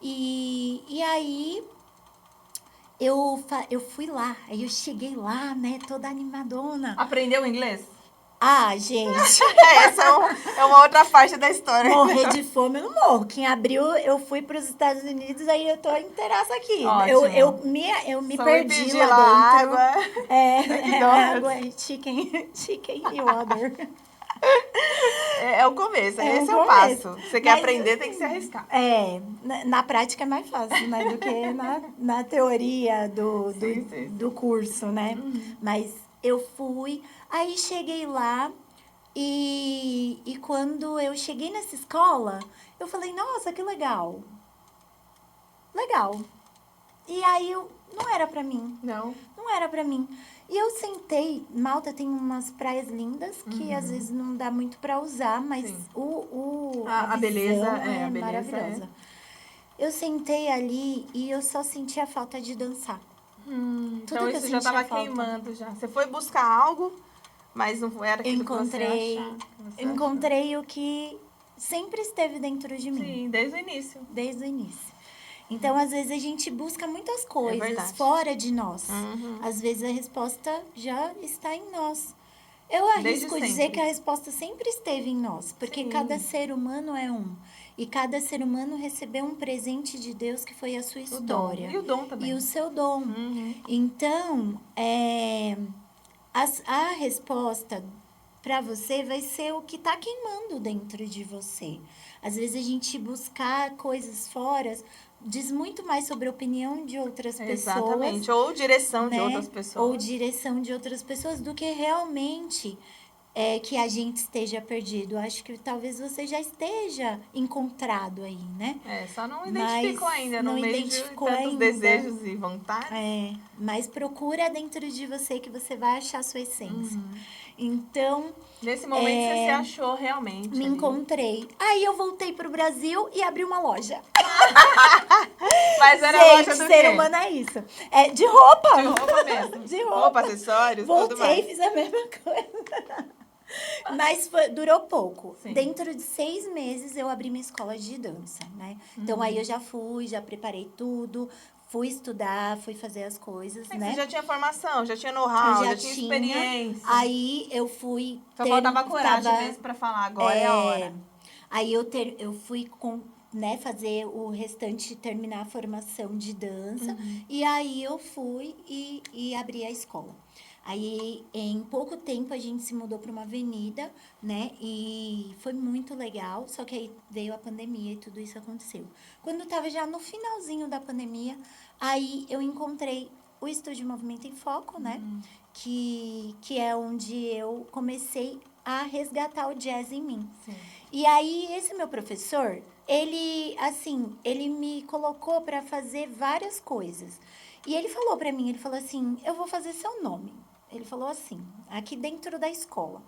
E aí eu fui lá, aí eu cheguei lá, né, toda animadona. Aprendeu inglês? Ah, gente, Essa é uma outra parte da história. morrer de fome eu não morro. Quem abriu, eu fui para os Estados Unidos, aí eu tô inteiraça aqui. Ótimo. Eu me Só perdi pedir lá dentro. água. Água, chicken e water. É o começo, esse é o começo. passo. Você quer Mas, aprender, tem que se arriscar. Na prática é mais fácil, né, do que na teoria Sim. do curso, né? Mas eu fui, aí cheguei lá e quando eu cheguei nessa escola, eu falei, nossa, que legal. Legal. E aí não era pra mim. Não era pra mim. E eu sentei, Malta tem umas praias lindas que às vezes não dá muito pra usar, mas Sim. a beleza visão é maravilhosa. Eu sentei ali e eu só sentia falta de dançar. Tudo Então que eu isso já sentia estava falta. queimando já. Você foi buscar algo, mas não era aquilo que você achava. Encontrei o que sempre esteve dentro de mim. Sim, desde o início. Desde o início. Então, às vezes, a gente busca muitas coisas verdade. fora de nós. Às vezes, a resposta já está em nós. Eu arrisco dizer que a resposta sempre esteve em nós, porque cada ser humano é um. E cada ser humano recebeu um presente de Deus que foi a sua história. E o dom também. E o seu dom. Então, a resposta para você vai ser o que está queimando dentro de você. Às vezes, a gente buscar coisas fora diz muito mais sobre a opinião de outras pessoas. Exatamente. Ou direção de né? outras pessoas. Ou direção de outras pessoas do que realmente que a gente esteja perdido. Acho que talvez você já esteja encontrado aí, né? Só não identificou ainda, no meio de tantos desejos e vontades. Mas procura dentro de você que você vai achar a sua essência. Então... Nesse momento você se achou realmente. Me encontrei. Aí eu voltei pro Brasil e abri uma loja. Mas era a loja do quê? Ser humano é isso. De roupa. De roupa mesmo. De roupa. Roupa, acessórios, tudo mais. Voltei e fiz a mesma coisa. Mas durou pouco. Sim. Dentro de 6 meses eu abri minha escola de dança, né? Então aí eu já preparei tudo. Fui estudar, fui fazer as coisas, né? Você já tinha formação, já tinha know-how, já tinha experiência. Aí eu fui... Só faltava coragem mesmo pra falar, agora é a hora. Aí eu fui fazer o restante, terminar a formação de dança. E aí eu fui e abri a escola. Aí, em pouco tempo, a gente se mudou para uma avenida, né? E foi muito legal, só que aí veio a pandemia e tudo isso aconteceu. Quando estava já no finalzinho da pandemia, aí eu encontrei o Estúdio Movimento em Foco, né? Que é onde eu comecei a resgatar o jazz em mim. Sim. E aí, esse meu professor, ele me colocou para fazer várias coisas. E ele falou para mim, ele falou assim, eu vou fazer seu nome. Ele falou assim, aqui dentro da escola.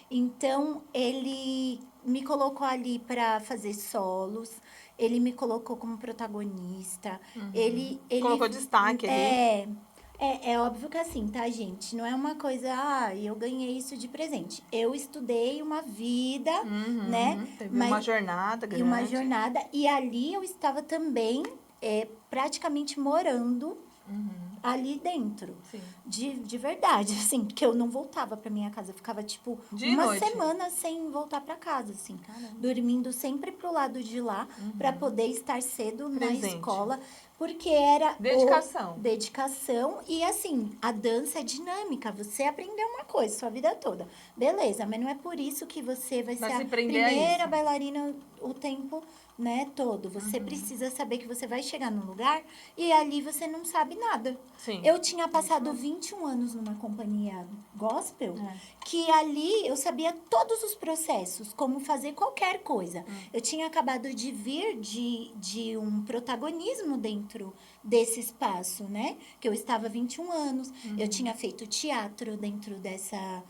Então, ele me colocou ali para fazer solos, ele me colocou como protagonista. Ele colocou destaque ali. É óbvio que assim, tá, gente? Não é uma coisa, eu ganhei isso de presente. Eu estudei uma vida, né? Teve uma jornada grande. E uma jornada. E ali eu estava também praticamente morando ali dentro. Sim. De verdade, assim, porque eu não voltava pra minha casa. Eu ficava, tipo, Dia e uma noite. semana sem voltar pra casa, assim. Caramba. Dormindo sempre pro lado de lá, pra poder estar cedo na Presente. escola. Porque era Dedicação. dedicação. E, assim, a dança é dinâmica. Você aprendeu uma coisa sua vida toda. Beleza, mas não é por isso que você vai Vai ser se a prender a primeira isso. bailarina o tempo, né, todo. Você precisa saber que você vai chegar num lugar e ali você não sabe nada. Sim. Eu tinha passado 21 anos numa companhia gospel, que ali eu sabia todos os processos, como fazer qualquer coisa. Eu tinha acabado de vir de um protagonismo dentro desse espaço, né? Que eu estava há 21 anos, eu tinha feito teatro dentro dessa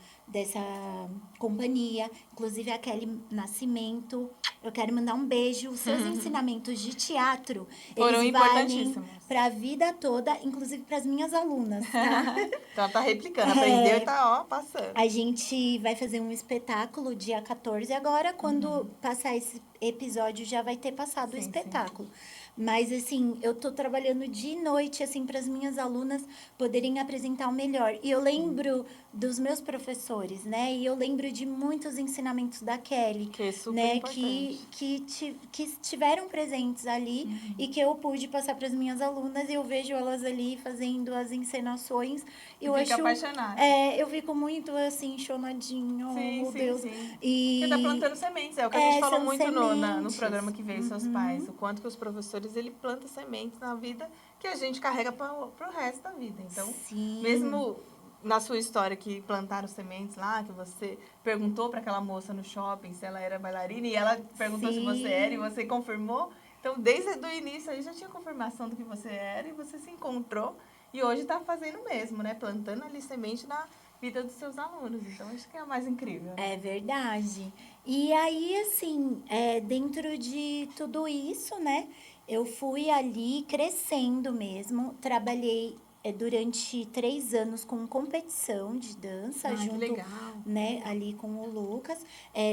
companhia, inclusive a Kelly Nascimento. Eu quero mandar um beijo. Os seus ensinamentos de teatro, Foram eles valem importantíssimos. para a vida toda, inclusive para as minhas alunas, tá? Então, tá replicando. Aprendeu e tá, ó, passando. A gente vai fazer um espetáculo dia 14 agora. Quando passar esse episódio, já vai ter passado o Sim, espetáculo. Mas, assim, eu tô trabalhando de noite, assim, para as minhas alunas poderem apresentar o melhor. E eu lembro dos meus professores, né? E eu lembro de muitos ensinamentos da Kelly, Que é super né? importante. Que estiveram presentes ali e que eu pude passar para as minhas alunas. E eu vejo elas ali fazendo as encenações. Eu Fica acho... apaixonada. eu fico muito, assim, chonadinho, oh, Sim, meu sim, Deus. sim. E... Porque tá plantando sementes. É o que a gente falou são muito no sementes. programa que veio Seus Pais. O quanto que os professores, ele planta sementes na vida que a gente carrega pro resto da vida. Então, Sim. mesmo na sua história que plantaram sementes lá, que você perguntou para aquela moça no shopping se ela era bailarina e ela perguntou se você era e você confirmou. Então, desde o início aí já tinha confirmação do que você era e você se encontrou e hoje está fazendo o mesmo, né? Plantando ali semente na vida dos seus alunos. Então, acho que é o mais incrível. É verdade. E aí, assim, dentro de tudo isso, né? Eu fui ali crescendo mesmo. Trabalhei durante 3 anos com competição de dança, Que junto, legal. né, ali com o Lucas.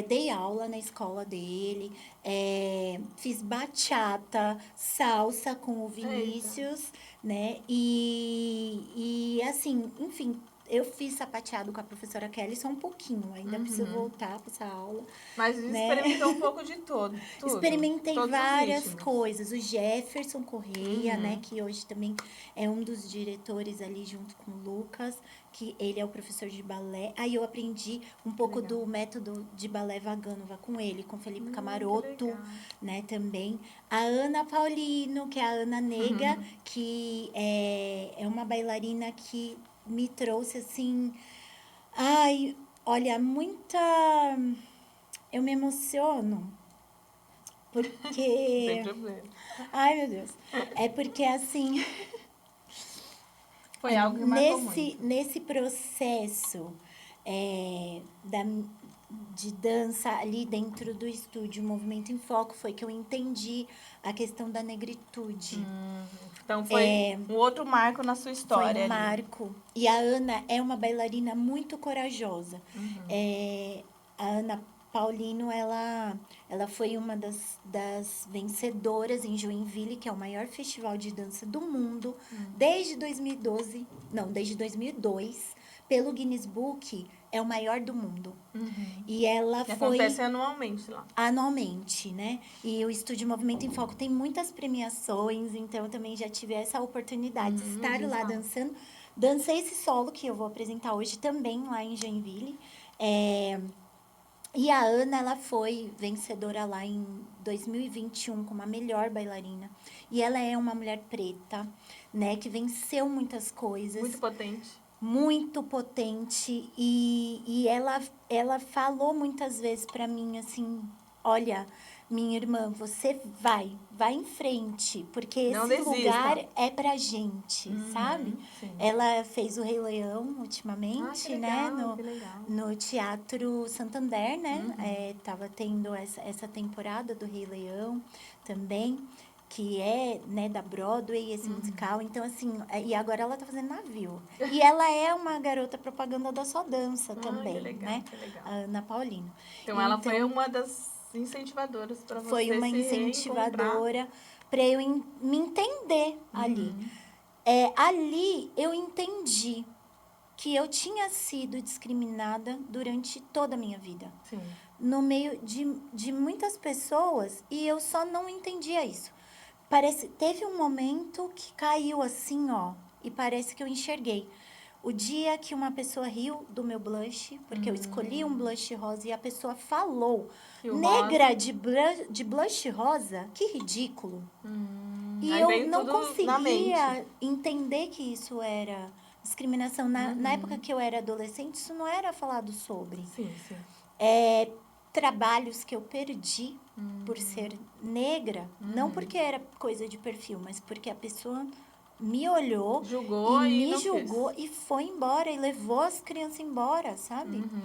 Dei aula na escola dele. Fiz bachata, salsa com o Vinícius, né? E assim, enfim, eu fiz sapateado com a professora Kelly só um pouquinho. Ainda preciso voltar para essa aula. Mas né? experimentou um pouco de tudo. Experimentei Todos os várias ritmos. coisas. O Jefferson Correia, né? Que hoje também é um dos diretores ali junto com o Lucas. Que ele é o professor de balé. Aí eu aprendi um pouco do método de balé Vaganova com ele, com Felipe Camaroto, legal. né? Também. A Ana Paulino, que é a Ana Nega, que é uma bailarina que me trouxe, assim... Ai, olha, muita... Eu me emociono, Sem porque... problema. Ai, meu Deus. É porque, assim, Foi algo que marcou muito. nesse processo de dança ali dentro do estúdio Movimento em Foco, foi que eu entendi a questão da negritude. Então foi um outro marco na sua história. Foi um ali. marco. E a Ana é uma bailarina muito corajosa. A Ana Paulino, ela foi uma das vencedoras em Joinville, que é o maior festival de dança do mundo, desde 2012, não, desde 2002, pelo Guinness Book, é o maior do mundo. E ela Que foi... acontece anualmente lá. Anualmente, né? E o Estúdio Movimento em Foco tem muitas premiações, então eu também já tive essa oportunidade de estar lá dançando. Dancei esse solo que eu vou apresentar hoje também lá em Joinville. E a Ana, ela foi vencedora lá em 2021 como a melhor bailarina. E ela é uma mulher preta, né? Que venceu muitas coisas. Muito potente. Muito potente. E ela falou muitas vezes para mim, assim... Olha, minha irmã, você vai em frente, porque Não esse desista. lugar é pra gente, sabe? Sim. Ela fez o Rei Leão ultimamente, que né? legal, que legal. No Teatro Santander, né? Tava tendo essa temporada do Rei Leão também, que é, né, da Broadway, esse musical. Então, assim, e agora ela tá fazendo navio. E ela é uma garota propaganda da Só Dança também, que legal, né? que legal. A Ana Paulino. Então, ela foi uma das incentivadoras para você Foi uma se reencontrar. incentivadora para eu me entender ali. ali eu entendi que eu tinha sido discriminada durante toda a minha vida. Sim. No meio de muitas pessoas, e eu só não entendia isso. Teve um momento que caiu assim, ó, e parece que eu enxerguei. O dia que uma pessoa riu do meu blush, porque eu escolhi um blush rosa e a pessoa falou, Que o negra de blush rosa, que ridículo. E Aí eu veio não tudo na mente. conseguia entender que isso era discriminação. Na época que eu era adolescente, isso não era falado sobre. Sim, sim. Trabalhos que eu perdi por ser negra, não porque era coisa de perfil, mas porque a pessoa me olhou Julgou e me não julgou quis. e foi embora e levou as crianças embora, sabe? Uhum.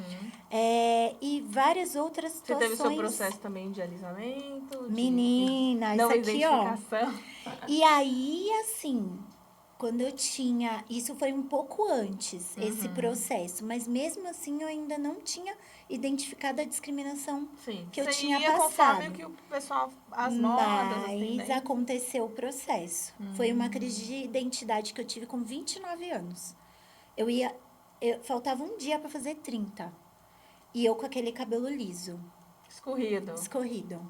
E várias outras Você situações. teve seu processo também de alisamento, Menina, não isso aqui, ó. identificação. E aí, assim, quando eu tinha... Isso foi um pouco antes, esse processo. Mas mesmo assim, eu ainda não tinha identificado a discriminação Sim. que eu Você tinha ia conforme passado. o que o pessoal, as modas, as Mas tendências. aconteceu o processo. Foi uma crise de identidade que eu tive com 29 anos. Faltava um dia para fazer 30. E eu com aquele cabelo liso, Escorrido. escorrido.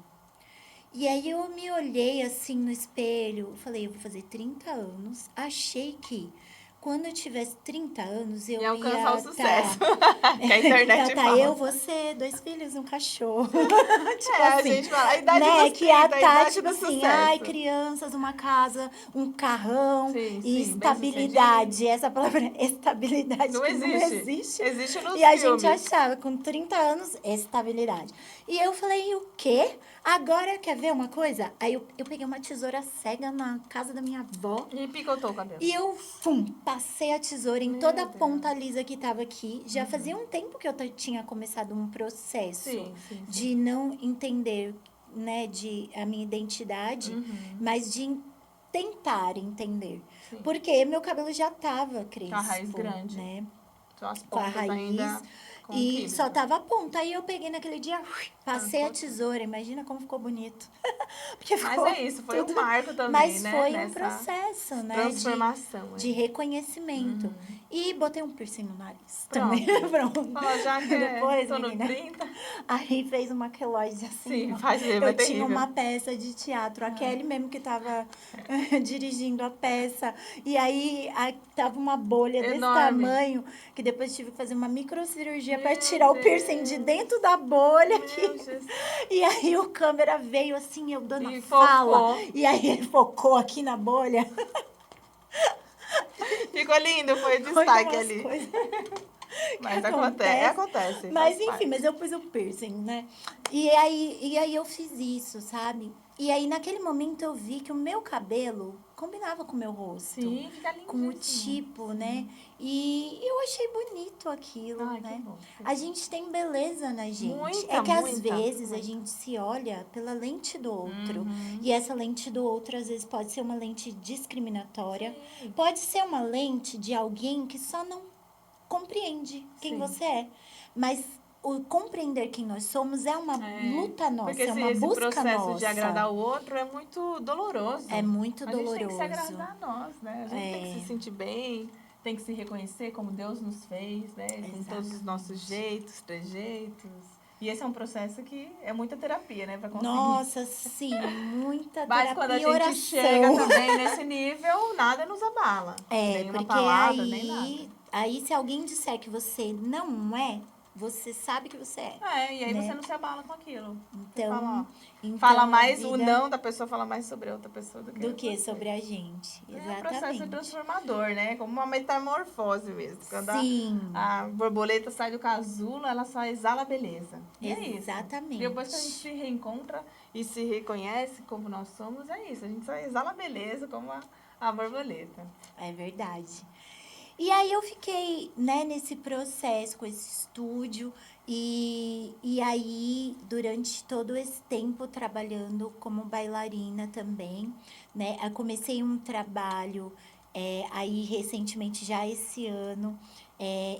E aí eu me olhei assim no espelho, falei, eu vou fazer 30 anos. Achei que quando eu tivesse 30 anos, eu E alcançar o ia sucesso. tá, Que a internet tá fala. eu, você, 2 filhos, um cachorro. Tipo A assim, gente fala, a idade né? dos Que ia 30, a tá, idade tipo do assim, sucesso. ai, crianças, uma casa, um carrão Sim, e sim, bem estabilidade. Essa palavra estabilidade Não que não existe. existe. Existe nos E a gente filmes. achava, com 30 anos, estabilidade. E eu falei, o quê? Agora quer ver uma coisa? Aí eu peguei uma tesoura cega na casa da minha avó. E picotou o cabelo. E eu, passei a tesoura em Meu toda a Deus. ponta lisa que tava aqui. Já fazia um tempo que eu tinha começado um processo Sim, sim, sim. de não entender, né, a minha identidade, mas de tentar entender. Sim. Porque meu cabelo já tava crespo, Com a raiz grande. né? Só as Com a pontas raiz. ainda com o E químico. só tava a ponta. Aí eu peguei naquele dia, passei a Arrancou tudo. tesoura. Imagina como ficou bonito. Porque Mas ficou é isso, foi tudo... um marco também, Mas né? foi um Nessa processo, né? transformação. De reconhecimento. E botei um piercing no nariz também. Pronto. Pronto. Falou, já que Depois, tô no menina, 30. aí fez uma queloide assim, Sim, ó. faz mesmo, Eu é tinha terrível. uma peça de teatro, a Kelly mesmo que tava dirigindo a peça. E aí tava uma bolha desse Enorme. tamanho, que depois tive que fazer uma microcirurgia para Meu tirar o piercing de Deus. dentro da bolha. Meu Jesus. E aí o câmera veio assim, eu dando E a fala. focou. E aí ele focou aqui na bolha. Ficou lindo, foi o Foi destaque umas ali. coisas... Mas que acontece. Mas faz enfim, parte. mas eu pus o piercing, né? E aí eu fiz isso, sabe? E aí naquele momento eu vi que o meu cabelo combinava com o meu rosto. Sim, fica Com o lindíssimo. tipo, né? E eu achei bonito aquilo, Ai, que né? bom. A gente tem beleza na gente. Muita, É que às muita, vezes a muita. gente se olha pela lente do outro. E essa lente do outro, às vezes, pode ser uma lente discriminatória. Sim. Pode ser uma lente de alguém que só não compreende quem Sim. você é. Mas o compreender quem nós somos é uma luta nossa, Porque é uma esse busca processo nossa. de agradar o outro é muito doloroso. É muito A gente tem que se doloroso. agradar a nós, né? A gente tem que se sentir bem, tem que se reconhecer como Deus nos fez, né? Com todos os nossos jeitos, trejeitos. E esse é um processo que é muita terapia, né? Pra conseguir. Nossa, sim, muita Mas terapia quando a e gente oração. chega também nesse nível, nada nos abala. Nenhuma Porque palavra, nem nada. aí se alguém disser que você não é, você sabe que você é. E aí né? você não se abala com aquilo. Você Então, fala, ó, então fala a mais, o vida não da pessoa fala mais sobre a outra pessoa do que você. sobre a gente. É um processo Exatamente. transformador, né? Como uma metamorfose mesmo. Quando Sim. a borboleta sai do casulo, ela só exala beleza. E é isso. Exatamente. Depois que a gente se reencontra e se reconhece como nós somos, é isso. A gente só exala beleza como a borboleta. É verdade. E aí eu fiquei, né, nesse processo, com esse estúdio, e aí, durante todo esse tempo, trabalhando como bailarina também, né, eu comecei um trabalho, aí recentemente, já esse ano,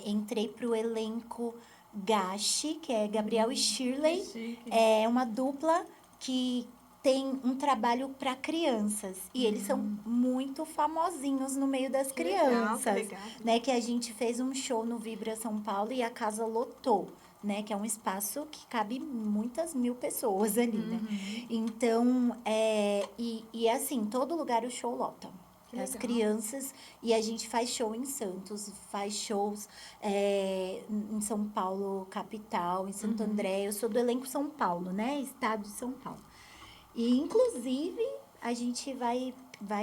entrei para o elenco Gashi, que é Gabriel e Shirley, Que chique. é uma dupla que tem um trabalho para crianças. E eles são muito famosinhos no meio das crianças. Que legal. Né? Que a gente fez um show no Vibra São Paulo e a casa lotou. Né, que é um espaço que cabe muitas mil pessoas ali, né? Então, assim, todo lugar o show lota. As crianças, e a gente faz show em Santos, faz shows em São Paulo, capital, em Santo André. Eu sou do elenco São Paulo, né? Estado de São Paulo. E, inclusive, a gente vai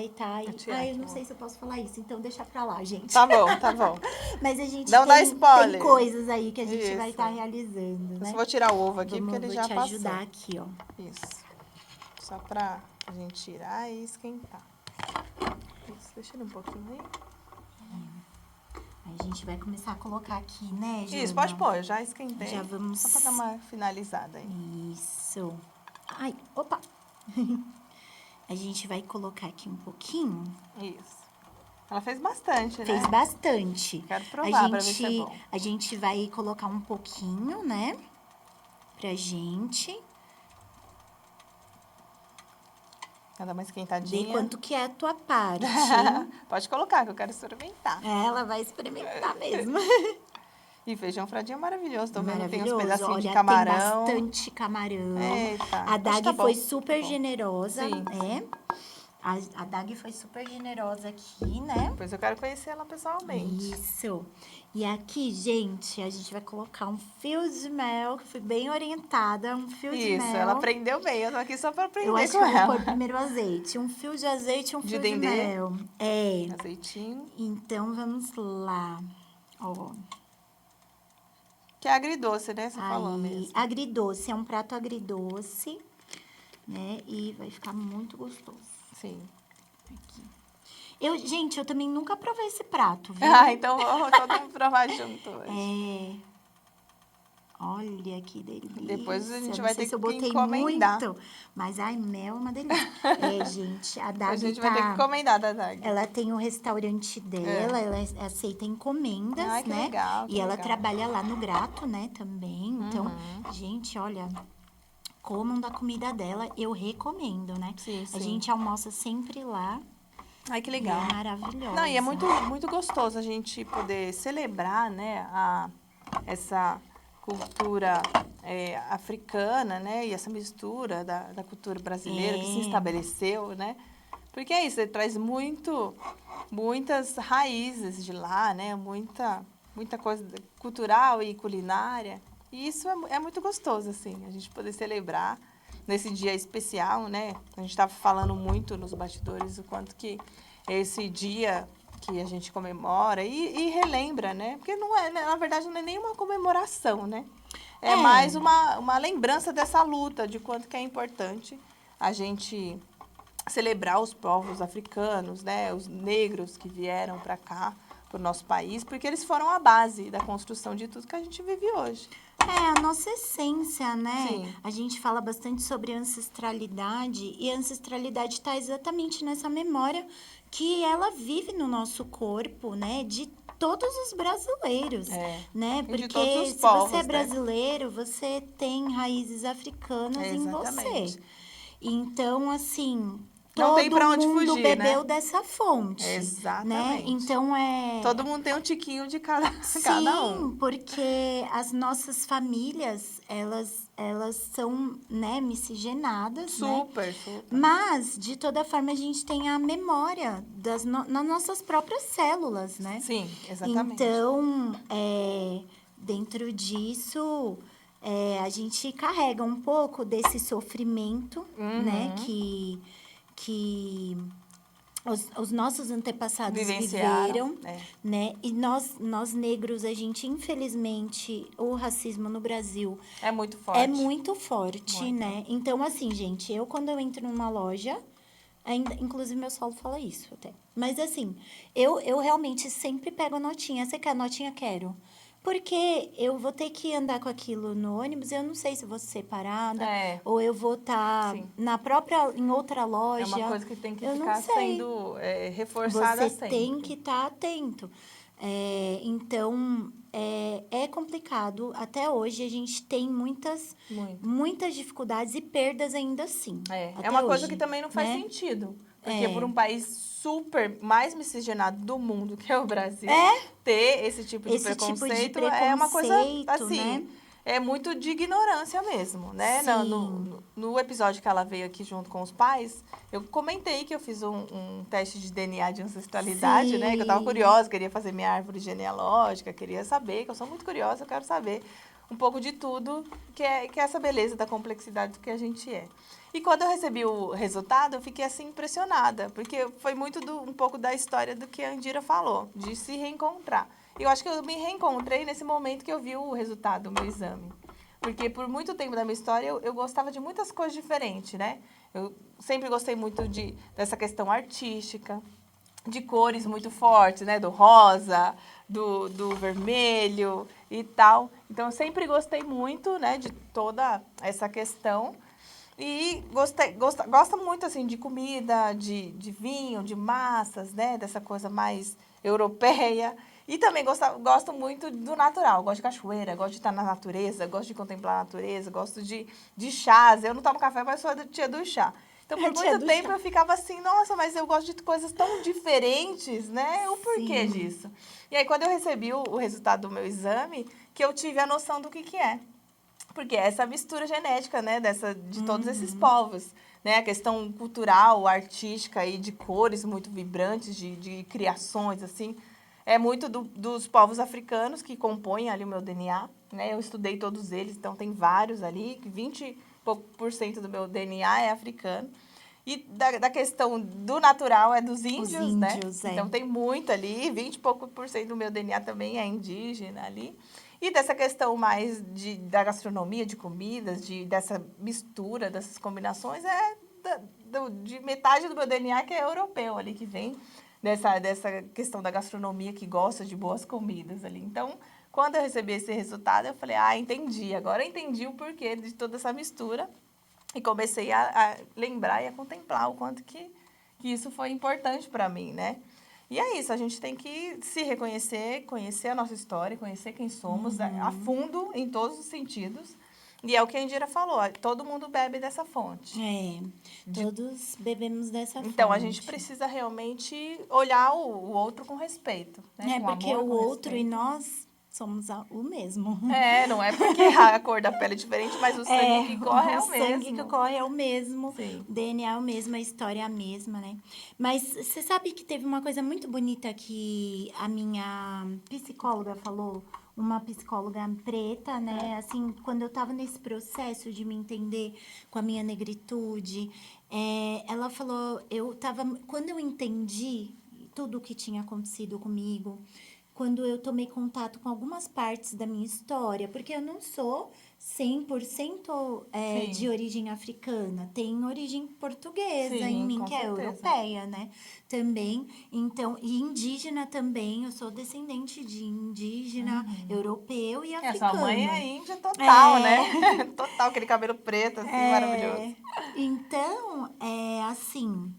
estar aí. Eu não sei se eu posso falar isso, então deixa pra lá, gente. Tá bom, tá bom. Mas a gente Não dá spoiler. tem coisas aí que a gente vai estar realizando, né? Eu vou tirar o ovo aqui, porque ele já passou. Vou te ajudar aqui, ó. Isso. Só pra gente tirar e esquentar. Isso, deixa ele um pouquinho aí. Aí a gente vai começar a colocar aqui, né, Jana? Isso, pode pôr, eu já esquentei. Já vamos... Só pra dar uma finalizada aí. Isso. Ai, opa! A gente vai colocar aqui um pouquinho. Isso. Ela fez bastante, né? Fez bastante. Quero provar pra ver se é bom. A gente vai colocar um pouquinho, né? Pra gente. Quer dar uma esquentadinha? Vê quanto que é a tua parte. Pode colocar, que eu quero experimentar. Ela vai experimentar mesmo. E feijão fradinho é maravilhoso. Tô vendo que tem uns Maravilhoso. pedacinhos Olha, de camarão. tem bastante camarão. Eita. A Dag Tá bom, foi tá super bom. generosa, Sim. A Dag foi super generosa aqui, né? Depois eu quero conhecer ela pessoalmente. Isso. E aqui, gente, a gente vai colocar um fio de mel, que fui bem orientada, um fio de mel. Isso, ela aprendeu bem. Eu tô aqui só pra aprender Eu acho com que eu vou ela. pôr primeiro o azeite. Um fio de azeite e um De fio de dendê? mel. É. Azeitinho. Então, vamos lá. Ó. Que é agridoce, né? Você falou Aí, mesmo. agridoce. É um prato agridoce, né? E vai ficar muito gostoso. Sim. Aqui. Gente, eu também nunca provei esse prato, viu? Então vamos todo mundo provar junto hoje. Olha que delícia. Depois a gente Não vai sei ter se eu que botei encomendar. muito, mas ai, mel é uma delícia. Gente, a Dag A gente vai ter que encomendar da Dag. Ela tem o restaurante dela, ela aceita encomendas, Ai, que né? legal, que e ela legal. trabalha lá no Grato, né, também. Então, gente, olha, comam da comida dela, eu recomendo, né? Sim, A sim. gente almoça sempre lá. Ai, que E legal. é maravilhosa. Não, e é muito, muito gostoso a gente poder celebrar, né, essa cultura africana, né, e essa mistura da cultura brasileira que se estabeleceu, né? Porque é isso, ele traz muitas raízes de lá, né, muita coisa cultural e culinária. E isso é muito gostoso, assim, a gente poder celebrar nesse dia especial, né? A gente estava falando muito nos bastidores o quanto que esse dia que a gente comemora e relembra, né? Porque não é, na verdade, não é nenhuma comemoração, né? É mais uma lembrança dessa luta, de quanto que é importante a gente celebrar os povos africanos, né? Os negros que vieram para cá, para o nosso país, porque eles foram a base da construção de tudo que a gente vive hoje. É a nossa essência, né? Sim. A gente fala bastante sobre ancestralidade e a ancestralidade está exatamente nessa memória que ela vive no nosso corpo, né? De todos os brasileiros, né? E porque de todos os se povos, você é né? brasileiro, você tem raízes africanas em você. Então, assim, Não tem pra onde mundo fugir, bebeu né? dessa fonte. Exatamente. Né? Então, Todo mundo tem um tiquinho de cada um. Sim, porque as nossas famílias, elas são, né, miscigenadas, né? Super. Mas, de toda forma, a gente tem a memória nas nossas próprias células, né? Sim, exatamente. Então, dentro disso, a gente carrega um pouco desse sofrimento, né? Que os nossos antepassados viveram, né? E nós negros, a gente, infelizmente, o racismo no Brasil é muito forte. É muito forte, né? Então, assim, gente, quando eu entro numa loja, inclusive meu solo fala isso até. Mas, assim, eu realmente sempre pego a notinha. Você quer a notinha? Quero. Porque eu vou ter que andar com aquilo no ônibus, eu não sei se vou ser separada, ou eu vou estar em outra loja. É uma coisa que tem que ficar sendo reforçada sempre. Você tem que estar atento. Então, é complicado. Até hoje, a gente tem muitas dificuldades e perdas ainda assim. É uma coisa hoje, que também não faz né? sentido. Porque por um país super mais miscigenado do mundo, que é o Brasil, É. ter esse tipo de Esse tipo de preconceito é uma coisa, preconceito, assim, né? é muito de ignorância mesmo, né? Sim. No episódio que ela veio aqui junto com os pais, eu comentei que eu fiz um teste de DNA de ancestralidade, né? Que eu tava Sim. curiosa, queria fazer minha árvore genealógica, queria saber, que eu sou muito curiosa, eu quero saber um pouco de tudo, que é essa beleza da complexidade do que a gente é. E quando eu recebi o resultado, eu fiquei assim impressionada, porque foi muito um pouco da história do que a Andira falou, de se reencontrar. E eu acho que eu me reencontrei nesse momento que eu vi o resultado do meu exame. Porque por muito tempo da minha história, eu gostava de muitas coisas diferentes, né? Eu sempre gostei muito dessa questão artística, de cores muito fortes, né? Do rosa, do vermelho e tal. Então, eu sempre gostei muito, né? De toda essa questão. E gosto muito, assim, de comida, de vinho, de massas, né? Dessa coisa mais europeia. E também gosto muito do natural. Gosto de cachoeira, gosto de estar na natureza, gosto de contemplar a natureza, gosto de chás. Eu não tomo café, mas sou a tia do chá. Então, por Tia muito do tempo, chá. eu ficava assim, nossa, mas eu gosto de coisas tão diferentes, né? O porquê Sim. disso? E aí, quando eu recebi o resultado do meu exame, que eu tive a noção do que é. Porque é essa mistura genética, né, de todos esses povos, né, a questão cultural, artística e de cores muito vibrantes, de criações, assim, é muito dos povos africanos que compõem ali o meu DNA, né, eu estudei todos eles, então tem vários ali, 20 e pouco por cento do meu DNA é africano. E da questão do natural é dos índios, né? Então tem muito ali, 20 e pouco por cento do meu DNA também é indígena ali. E dessa questão mais da gastronomia, de comidas, dessa mistura, dessas combinações, de metade do meu DNA que é europeu ali, que vem dessa questão da gastronomia, que gosta de boas comidas ali. Então, quando eu recebi esse resultado, eu falei, entendi. Agora eu entendi o porquê de toda essa mistura. E comecei a lembrar e a contemplar o quanto que isso foi importante para mim, né? E é isso, a gente tem que se reconhecer, conhecer a nossa história, conhecer quem somos a fundo, em todos os sentidos. E é o que a Indira falou, todo mundo bebe dessa fonte. Todos bebemos dessa fonte. Então, a gente precisa realmente olhar o outro com respeito, né? Com porque amor, o com outro respeito. e nós somos o mesmo. Não é porque a cor da pele é diferente, mas o sangue que corre é o mesmo. O sangue que corre é o mesmo, Sim. o DNA é o mesmo, a história é a mesma, né? Mas você sabe que teve uma coisa muito bonita que a minha psicóloga falou, uma psicóloga preta, né? Assim, quando eu tava nesse processo de me entender com a minha negritude, ela falou, quando eu entendi tudo o que tinha acontecido comigo, quando eu tomei contato com algumas partes da minha história, porque eu não sou 100% de origem africana, tem origem portuguesa em mim, que é europeia, né? Também, então, e indígena também, eu sou descendente de indígena, europeu e africano. Sua mãe é índia total, né? Total, aquele cabelo preto, assim, maravilhoso. Então, assim,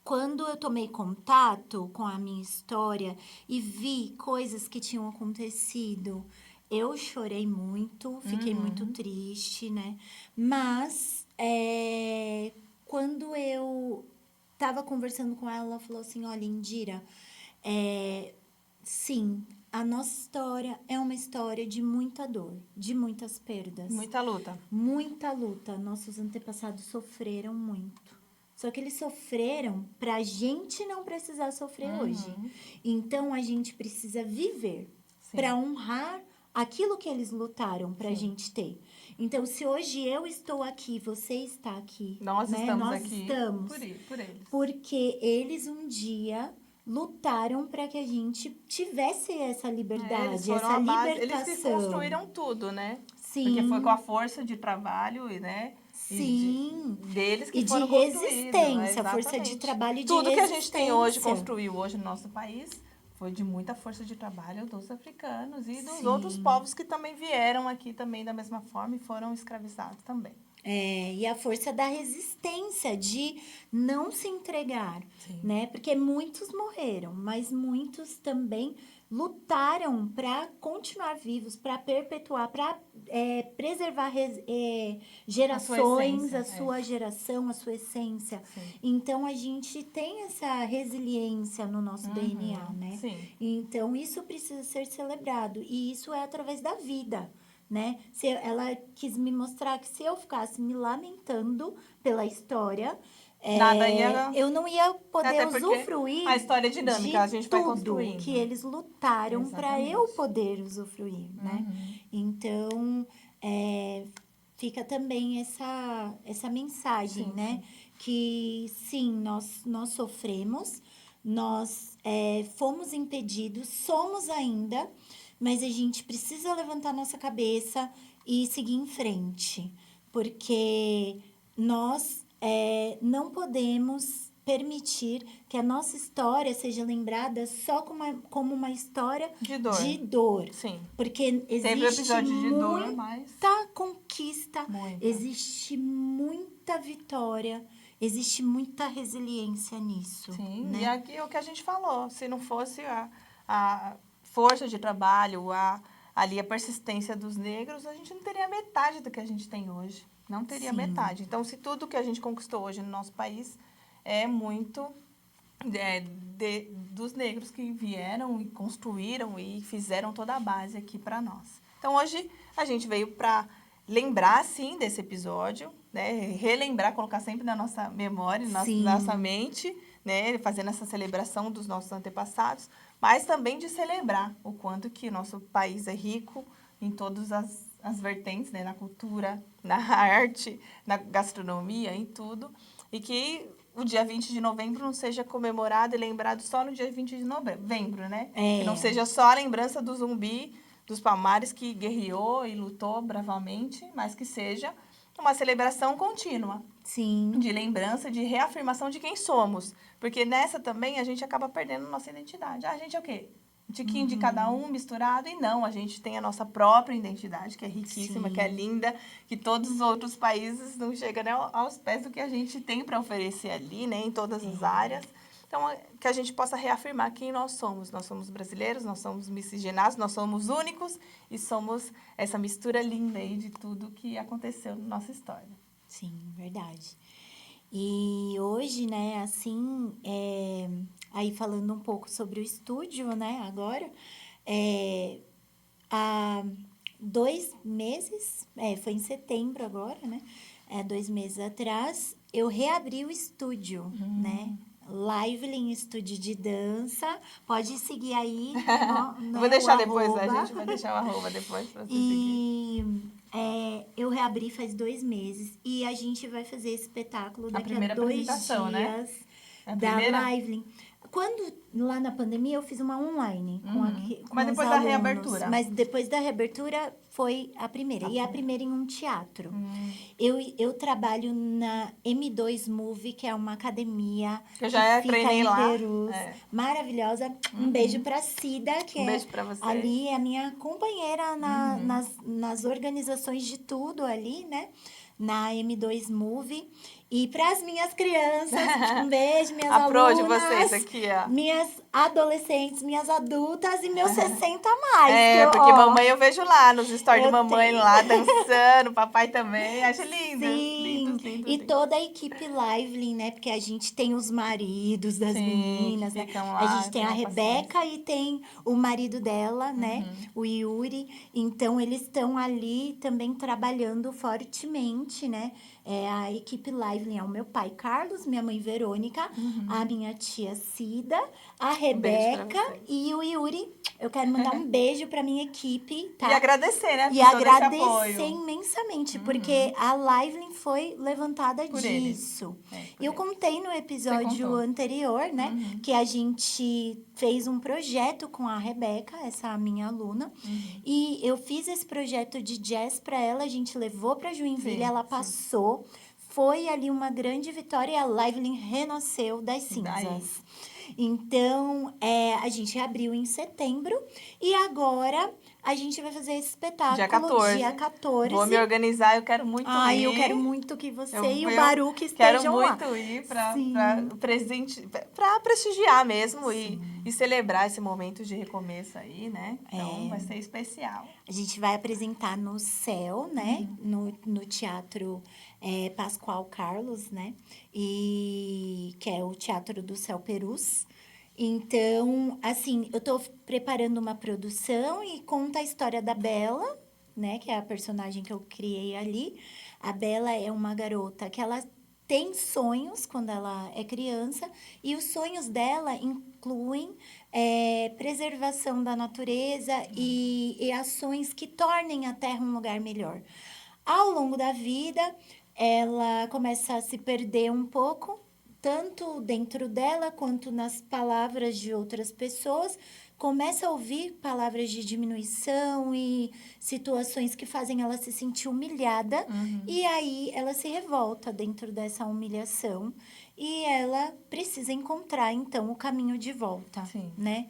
quando eu tomei contato com a minha história e vi coisas que tinham acontecido, eu chorei muito, fiquei muito triste, né? Mas, quando eu tava conversando com ela, ela falou assim, olha, Indira, sim, a nossa história é uma história de muita dor, de muitas perdas. Muita luta. Muita luta. Nossos antepassados sofreram muito. Só que eles sofreram para a gente não precisar sofrer hoje. Então, a gente precisa viver para honrar aquilo que eles lutaram para a gente ter. Então, se hoje eu estou aqui, você está aqui. Nós estamos Nós aqui estamos por eles. Porque eles um dia lutaram para que a gente tivesse essa liberdade, essa libertação. Eles que construíram tudo, né? Sim. Porque foi com a força de trabalho, né? Sim. Deles que e foram de resistência, construídos. força de trabalho e de tudo resistência. Que a gente tem hoje, construiu hoje no nosso país, foi de muita força de trabalho dos africanos e dos outros povos que também vieram aqui também da mesma forma e foram escravizados também. E a força da resistência, de não se entregar, né? Porque muitos morreram, mas muitos também lutaram para continuar vivos, para perpetuar, para preservar gerações, essência, a sua geração, a sua essência. Sim. Então, a gente tem essa resiliência no nosso DNA, né? Sim. Então, isso precisa ser celebrado. E isso é através da vida, né? Ela quis me mostrar que se eu ficasse me lamentando pela história, Nada ia... eu não ia poder Até porque usufruir a história é dinâmica, de a gente vai tudo construindo. que eles lutaram para Exatamente. eu poder usufruir, né? Então, fica também essa mensagem, Sim, né? Que sim, nós sofremos, nós fomos impedidos, somos ainda, mas a gente precisa levantar nossa cabeça e seguir em frente, porque nós não podemos permitir que a nossa história seja lembrada só como uma história De dor. de dor. Sim. Porque Teve existe episódio de dor, muita mas... conquista, Muita. existe muita vitória, existe muita resiliência nisso. Sim, né? e aqui é o que a gente falou, se não fosse a força de trabalho, ali a persistência dos negros, a gente não teria metade do que a gente tem hoje. Não teria Sim. metade. Então, se tudo que a gente conquistou hoje no nosso país é muito dos negros que vieram e construíram e fizeram toda a base aqui para nós. Então, hoje a gente veio para lembrar, sim, desse episódio, né? Relembrar, colocar sempre na nossa memória, na Sim. nossa mente, né? Fazendo essa celebração dos nossos antepassados, mas também de celebrar o quanto que nosso país é rico em todas as vertentes, né? Na cultura, na arte, na gastronomia, em tudo. E que o dia 20 de novembro não seja comemorado e lembrado só no dia 20 de novembro, né? Que não seja só a lembrança do Zumbi dos Palmares que guerreou e lutou bravamente, mas que seja uma celebração contínua. Sim. De lembrança, de reafirmação de quem somos. Porque nessa também a gente acaba perdendo nossa identidade. A gente é o quê? Um tiquinho de cada um misturado, e não, a gente tem a nossa própria identidade, que é riquíssima, Sim. que é linda, que todos os outros países não chegam nem aos pés do que a gente tem para oferecer ali, né, em todas as áreas. Então, que a gente possa reafirmar quem nós somos. Nós somos brasileiros, nós somos miscigenados, nós somos únicos e somos essa mistura linda aí de tudo que aconteceu na nossa história. Sim, verdade. E hoje, né, assim, aí falando um pouco sobre o estúdio, né, agora, há 2 meses, foi em setembro agora, né, 2 meses atrás, eu reabri o estúdio, né, Lively Estúdio de Dança, pode seguir aí, né, Vou deixar o depois, arroba. a gente vai deixar o arroba depois para você seguir. E eu reabri faz 2 meses e a gente vai fazer esse espetáculo daqui a primeira 2 apresentação, dias, né? A da primeira? Lively. Quando, lá na pandemia, eu fiz uma online com Mas os depois da alunos, reabertura? Mas depois da reabertura foi a primeira. E a primeira em um teatro. Eu trabalho na M2 Movie, que é uma academia Eu já que fica treinei em lá. Perus. Maravilhosa. Um beijo pra Cida, que beijo pra você. ali é a minha companheira nas organizações de tudo ali, né? Na M2 Movie. E para as minhas crianças, um beijo, minhas A pro de alunas, vocês aqui, ó. minhas adolescentes, minhas adultas e meus 60 a mais. Porque mamãe eu vejo lá, nos stories de eu mamãe tenho. lá dançando, papai também. Acho lindo. Sim, Lindo, lindo, e lindo. toda a equipe Lively, né? Porque a gente tem os maridos das Sim, meninas, que né? ficam A lá, gente tem com a a Rebeca e tem o marido dela, né? O Yuri. Então, eles estão ali também trabalhando fortemente, né? A equipe Lively é o meu pai Carlos, minha mãe Verônica, a minha tia Cida, a beijo pra Rebeca vocês. e o Yuri. Eu quero mandar um beijo pra minha equipe, tá? E agradecer, né? E por todo esse agradecer apoio. imensamente, porque a Lively foi levantada Por disso. por Eu eles. contei no episódio contou. anterior, né? Que a gente fez um projeto com a Rebeca, essa minha aluna. E eu fiz esse projeto de jazz para ela, a gente levou para Joinville, Sim, ela sim. passou. Foi ali uma grande vitória e a Lively renasceu das Daí. cinzas. Então, a gente abriu em setembro e agora a gente vai fazer esse espetáculo Dia 14. 14. Vou me organizar, eu quero muito ir. Eu quero muito que você e o Eu Baruque estejam lá. quero muito ir para Sim. prestigiar mesmo Sim. e celebrar esse momento de recomeço aí, né? Então vai ser especial. A gente vai apresentar no Céu, né? No Teatro Pascoal Carlos, né? E que é o Teatro do Céu Perus. Então, assim, eu tô preparando uma produção e conta a história da Bela, né? Que é a personagem que eu criei ali. A Bela é uma garota que ela tem sonhos quando ela é criança e os sonhos dela incluem preservação da natureza e ações que tornem a Terra um lugar melhor. Ao longo da vida, ela começa a se perder um pouco, tanto dentro dela quanto nas palavras de outras pessoas, começa a ouvir palavras de diminuição e situações que fazem ela se sentir humilhada, e aí ela se revolta dentro dessa humilhação e ela precisa encontrar então o caminho de volta, Sim. né?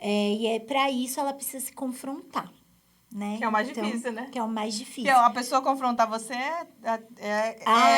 E para isso ela precisa se confrontar. Né? Que é o mais difícil, né? Que é o mais difícil. Que a pessoa confrontar você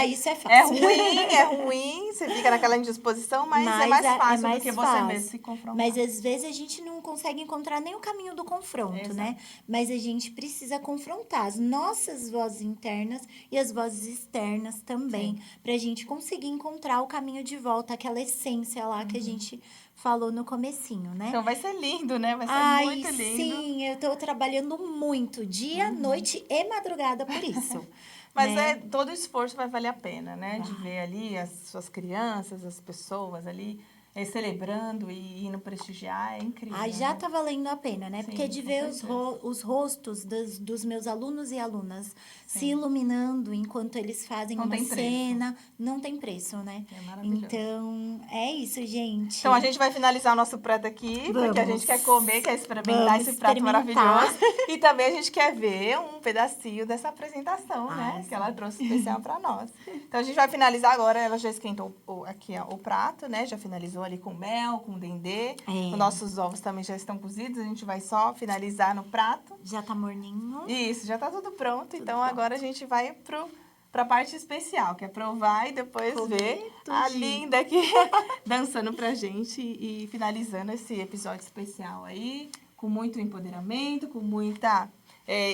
isso é fácil. É ruim, você fica naquela indisposição, mas é mais fácil do que você mesmo se confrontar. Mas às vezes a gente não consegue encontrar nem o caminho do confronto, né? Mas a gente precisa confrontar as nossas vozes internas e as vozes externas também, pra gente conseguir encontrar o caminho de volta, aquela essência lá que a gente falou no comecinho, né? Então vai ser lindo, né? Vai ser muito lindo. Sim, eu tô trabalhando muito, dia, noite e madrugada por isso. Mas né? todo esforço vai valer a pena, né? De ver ali as suas crianças, as pessoas ali celebrando e indo prestigiar, é incrível. Já tá valendo a pena, né? Sim, porque de ver os rostos dos meus alunos e alunas se iluminando enquanto eles fazem uma cena, não tem preço, né? É maravilhoso. Então, é isso, gente. Então, a gente vai finalizar o nosso prato aqui, porque a gente quer comer, quer experimentar esse prato maravilhoso. E também a gente quer ver um pedacinho dessa apresentação, né? Que ela trouxe especial para nós. Então, a gente vai finalizar agora. Ela já esquentou aqui o prato, né? Já finalizou ali com mel, com dendê. Os nossos ovos também já estão cozidos. A gente vai só finalizar no prato. Já tá morninho. Isso, já tá tudo pronto. Então, agora a gente vai pra parte especial, que é provar e depois ver a linda aqui dançando pra gente e finalizando esse episódio especial aí, com muito empoderamento, com muita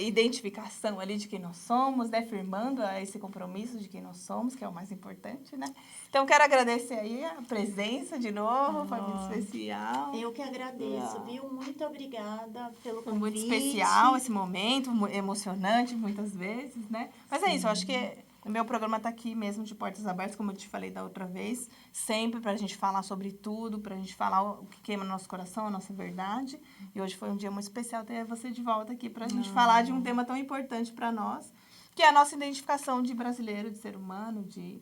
identificação ali de quem nós somos, né? Firmando esse compromisso de quem nós somos, que é o mais importante, né? Então, quero agradecer aí a presença de novo, foi muito especial. Eu que agradeço, viu? Muito obrigada pelo convite. Foi muito especial esse momento, emocionante muitas vezes, né? Mas é isso, eu acho que o meu programa está aqui mesmo de portas abertas, como eu te falei da outra vez, sempre para a gente falar sobre tudo, para a gente falar o que queima no nosso coração, a nossa verdade. E hoje foi um dia muito especial ter você de volta aqui para a gente falar de um tema tão importante para nós, que é a nossa identificação de brasileiro, de ser humano, de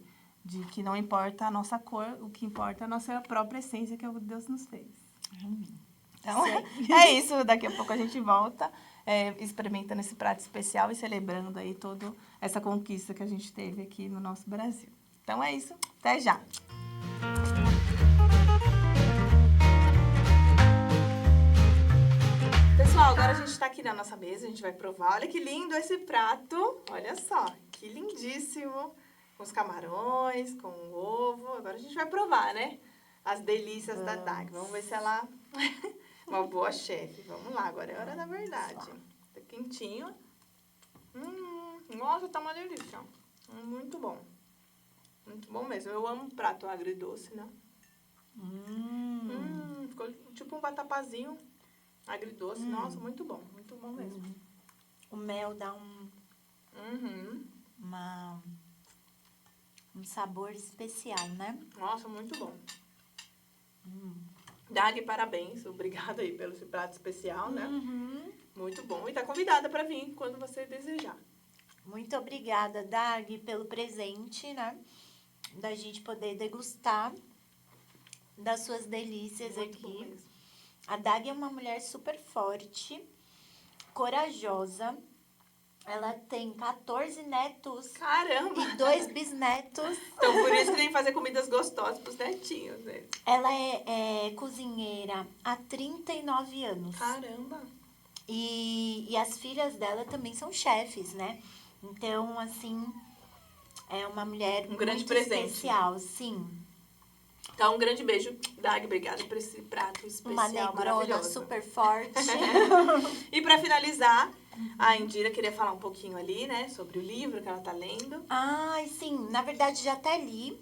que não importa a nossa cor, o que importa é a nossa própria essência, que é o que Deus nos fez. Então, é isso. Daqui a pouco a gente volta experimentando esse prato especial e celebrando aí toda essa conquista que a gente teve aqui no nosso Brasil. Então, é isso. Até já! Pessoal, agora a gente está aqui na nossa mesa, a gente vai provar. Olha que lindo esse prato. Olha só, que lindíssimo. Com os camarões, com o ovo. Agora a gente vai provar, né? As delícias da Dag. Vamos ver se ela uma boa chefe. Vamos lá, agora é a hora da verdade. Tá quentinho. Nossa, tá uma delícia. Muito bom. Muito bom mesmo. Eu amo prato agridoce, né? Ficou tipo um vatapazinho agridoce. Nossa, muito bom. Muito bom mesmo. O mel dá um sabor especial, né? Nossa, muito bom. Dag, parabéns. Obrigada aí pelo esse prato especial, né? Muito bom. E tá convidada para vir quando você desejar. Muito obrigada, Dag, pelo presente, né? Da gente poder degustar das suas delícias muito aqui. Bom mesmo. A Dag é uma mulher super forte, corajosa. Ela tem 14 netos. Caramba! E 2 bisnetos. Então, por isso que tem que fazer comidas gostosas pros netinhos, né? Ela é cozinheira há 39 anos. Caramba! E as filhas dela também são chefes, né? Então, assim, é uma mulher Um grande muito presente. especial, sim. Então, um grande beijo, Dag. Obrigada por esse prato Uma especial, negrona maravilhoso. super forte. E para finalizar, a Indira queria falar um pouquinho ali, né, sobre o livro que ela tá lendo. Ai, sim, na verdade já até li,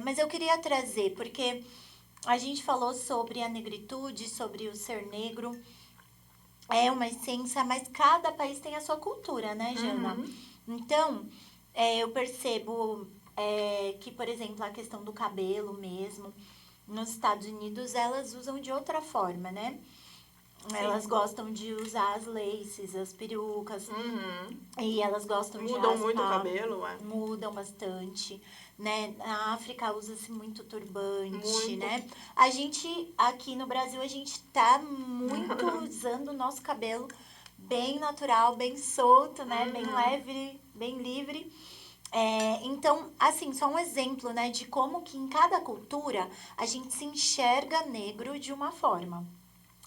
mas eu queria trazer, porque a gente falou sobre a negritude, sobre o ser negro, é uma essência, mas cada país tem a sua cultura, né, Jana? Uhum. Então, eu percebo que, por exemplo, a questão do cabelo mesmo, nos Estados Unidos elas usam de outra forma, né? Elas gostam de usar as laces, as perucas, Uhum. e elas gostam de Mudam muito o raspar. cabelo, ué. Mudam bastante, né? Na África usa-se muito turbante, Muito. né? A gente, aqui no Brasil, a gente tá muito usando o nosso cabelo bem natural, bem solto, né? Bem leve, bem livre. Então, assim, só um exemplo, né? De como que em cada cultura a gente se enxerga negro de uma forma.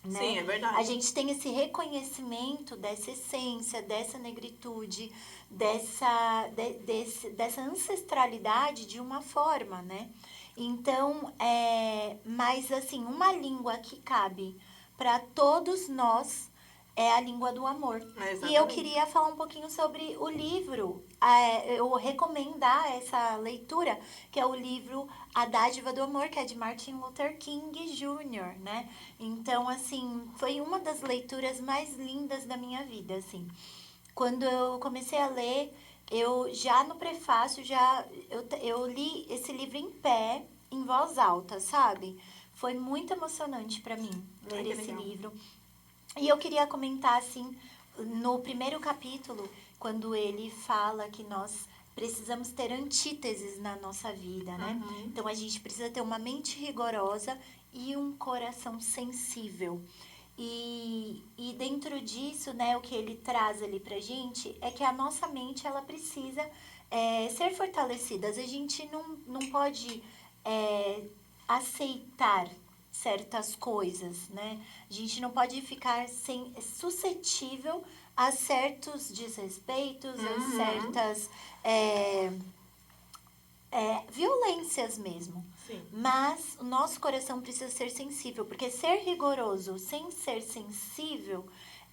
Né? Sim, é verdade. A gente tem esse reconhecimento dessa essência, dessa negritude, dessa ancestralidade de uma forma, né? Então, mas assim, uma língua que cabe para todos nós é a língua do amor. E eu queria falar um pouquinho sobre o livro, eu recomendar essa leitura, que é o livro A Dádiva do Amor, que é de Martin Luther King Jr., né? Então, assim, foi uma das leituras mais lindas da minha vida, assim. Quando eu comecei a ler, eu já no prefácio, eu li esse livro em pé, em voz alta, sabe? Foi muito emocionante para mim ler esse livro. E eu queria comentar, assim, no primeiro capítulo, quando ele fala que nós precisamos ter antíteses na nossa vida, né? Uhum. Então, a gente precisa ter uma mente rigorosa e um coração sensível. E dentro disso, né, o que ele traz ali pra gente é que a nossa mente, ela precisa ser fortalecida. A gente não pode aceitar certas coisas, né? A gente não pode ficar suscetível a certos desrespeitos, a certas violências mesmo. Sim. Mas o nosso coração precisa ser sensível, porque ser rigoroso sem ser sensível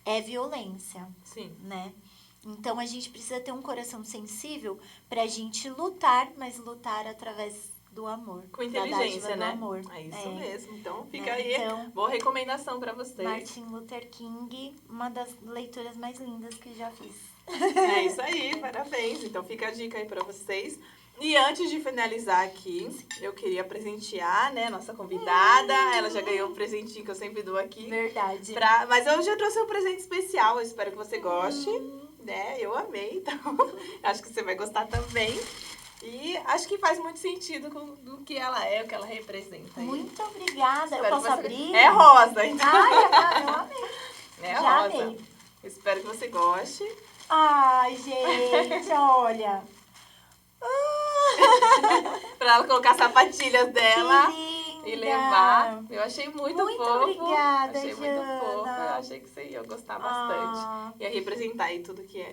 é violência. Sim. Né? Então a gente precisa ter um coração sensível pra gente lutar, mas lutar através do amor. Com inteligência, né? Do amor. É isso mesmo. Então fica Né? aí, Então, boa recomendação para vocês. Martin Luther King, uma das leituras mais lindas que já fiz. É isso aí, parabéns. Então fica a dica aí para vocês. E antes de finalizar aqui, eu queria presentear, né, nossa convidada. Ela já ganhou o presentinho que eu sempre dou aqui. Verdade. Mas hoje eu trouxe um presente especial, eu espero que você goste. Né? Eu amei, então acho que você vai gostar também. E acho que faz muito sentido com do que ela é, o que ela representa. Muito obrigada. Espero Eu posso que você... abrir? É rosa, então. Ai, eu amei. É Já rosa. amei. Espero que você goste. Ai, gente, olha. Pra ela colocar as sapatilhas dela. Que linda. E levar. Eu achei muito fofo. Obrigada, achei Jana. muito fofo. Eu achei que você ia gostar bastante. Ia representar aí tudo que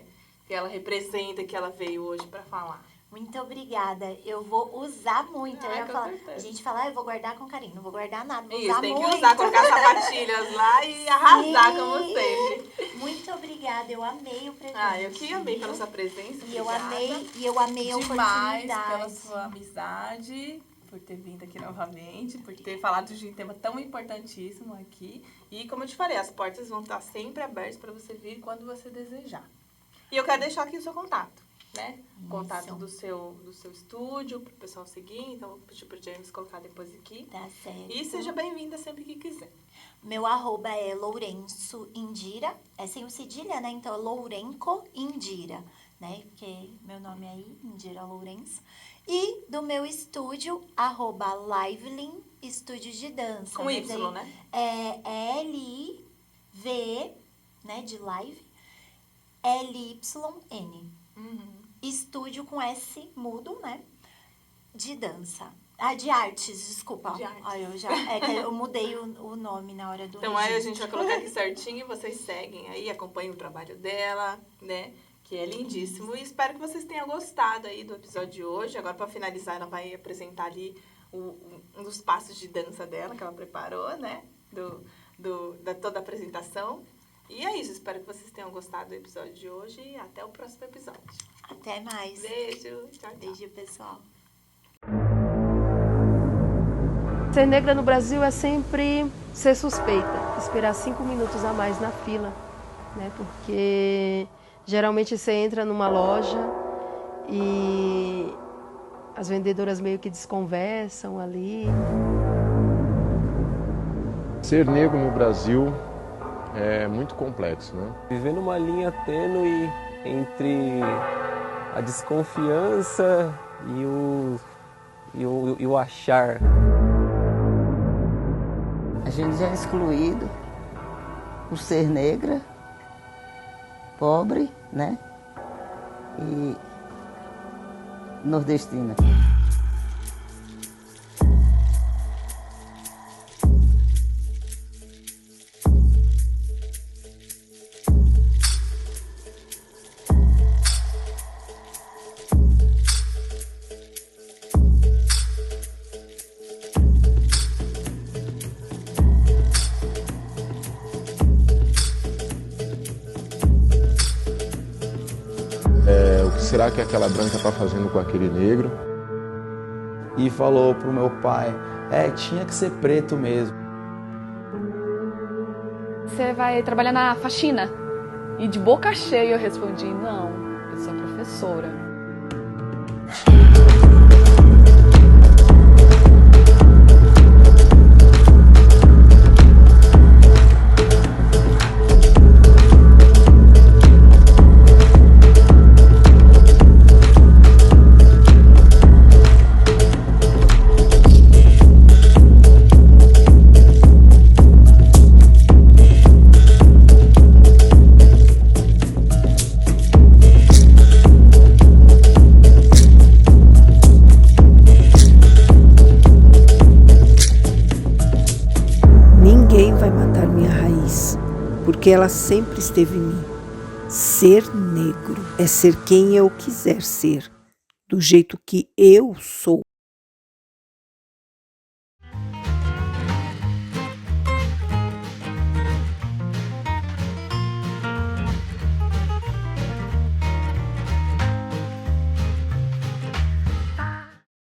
ela representa, que ela veio hoje pra falar. Muito obrigada. Eu vou usar muito. Com a gente fala, eu vou guardar com carinho. Não vou guardar nada, vou Isso, usar tem muito. que usar, colocar sapatilhas lá e arrasar como sempre. Muito obrigada. Eu amei o presente. Eu que amei pela sua presença. E eu amei a demais oportunidade. pela sua amizade, por ter vindo aqui novamente, por ter falado de um tema tão importantíssimo aqui. E como eu te falei, as portas vão estar sempre abertas para você vir quando você desejar. E eu quero deixar aqui o seu contato, né? O contato do seu estúdio, para o pessoal seguir. Então, vou pedir para o James colocar depois aqui. Tá certo. E seja bem-vinda sempre que quiser. Meu arroba é Lourenço Indira. É sem o cedilha, né? Então, é Lourenco Indira, né? Porque meu nome é aí, Indira Lourenço. E do meu estúdio, arroba Livelin Estúdio de Dança. Com Y, né? É L-I-V, né? De live. L-Y-N. Estúdio com S mudo, né? De dança. Ah, de artes, desculpa. De artes. É que eu mudei o nome na hora do Então aí a registro. gente vai colocar aqui certinho e vocês seguem aí, acompanhem o trabalho dela, né? Que é lindíssimo. E espero que vocês tenham gostado aí do episódio de hoje. Agora, para finalizar, ela vai apresentar ali um dos passos de dança dela que ela preparou, né? Da toda a apresentação. E é isso, espero que vocês tenham gostado do episódio de hoje e até o próximo episódio. Até mais. Beijo, tchau, tchau. Beijo, pessoal. Ser negra no Brasil é sempre ser suspeita, esperar 5 minutos a mais na fila, né? Porque geralmente você entra numa loja e as vendedoras meio que desconversam ali. Ser negro no Brasil é muito complexo, né? Viver numa linha tênue entre a desconfiança e o achar. A gente já é excluído por ser negra, pobre, né? E nordestina. O que será que aquela branca está fazendo com aquele negro? E falou pro meu pai, tinha que ser preto mesmo. Você vai trabalhar na faxina? E de boca cheia eu respondi, não, eu sou professora. Ninguém vai matar minha raiz, porque ela sempre esteve em mim. Ser negro é ser quem eu quiser ser, do jeito que eu sou.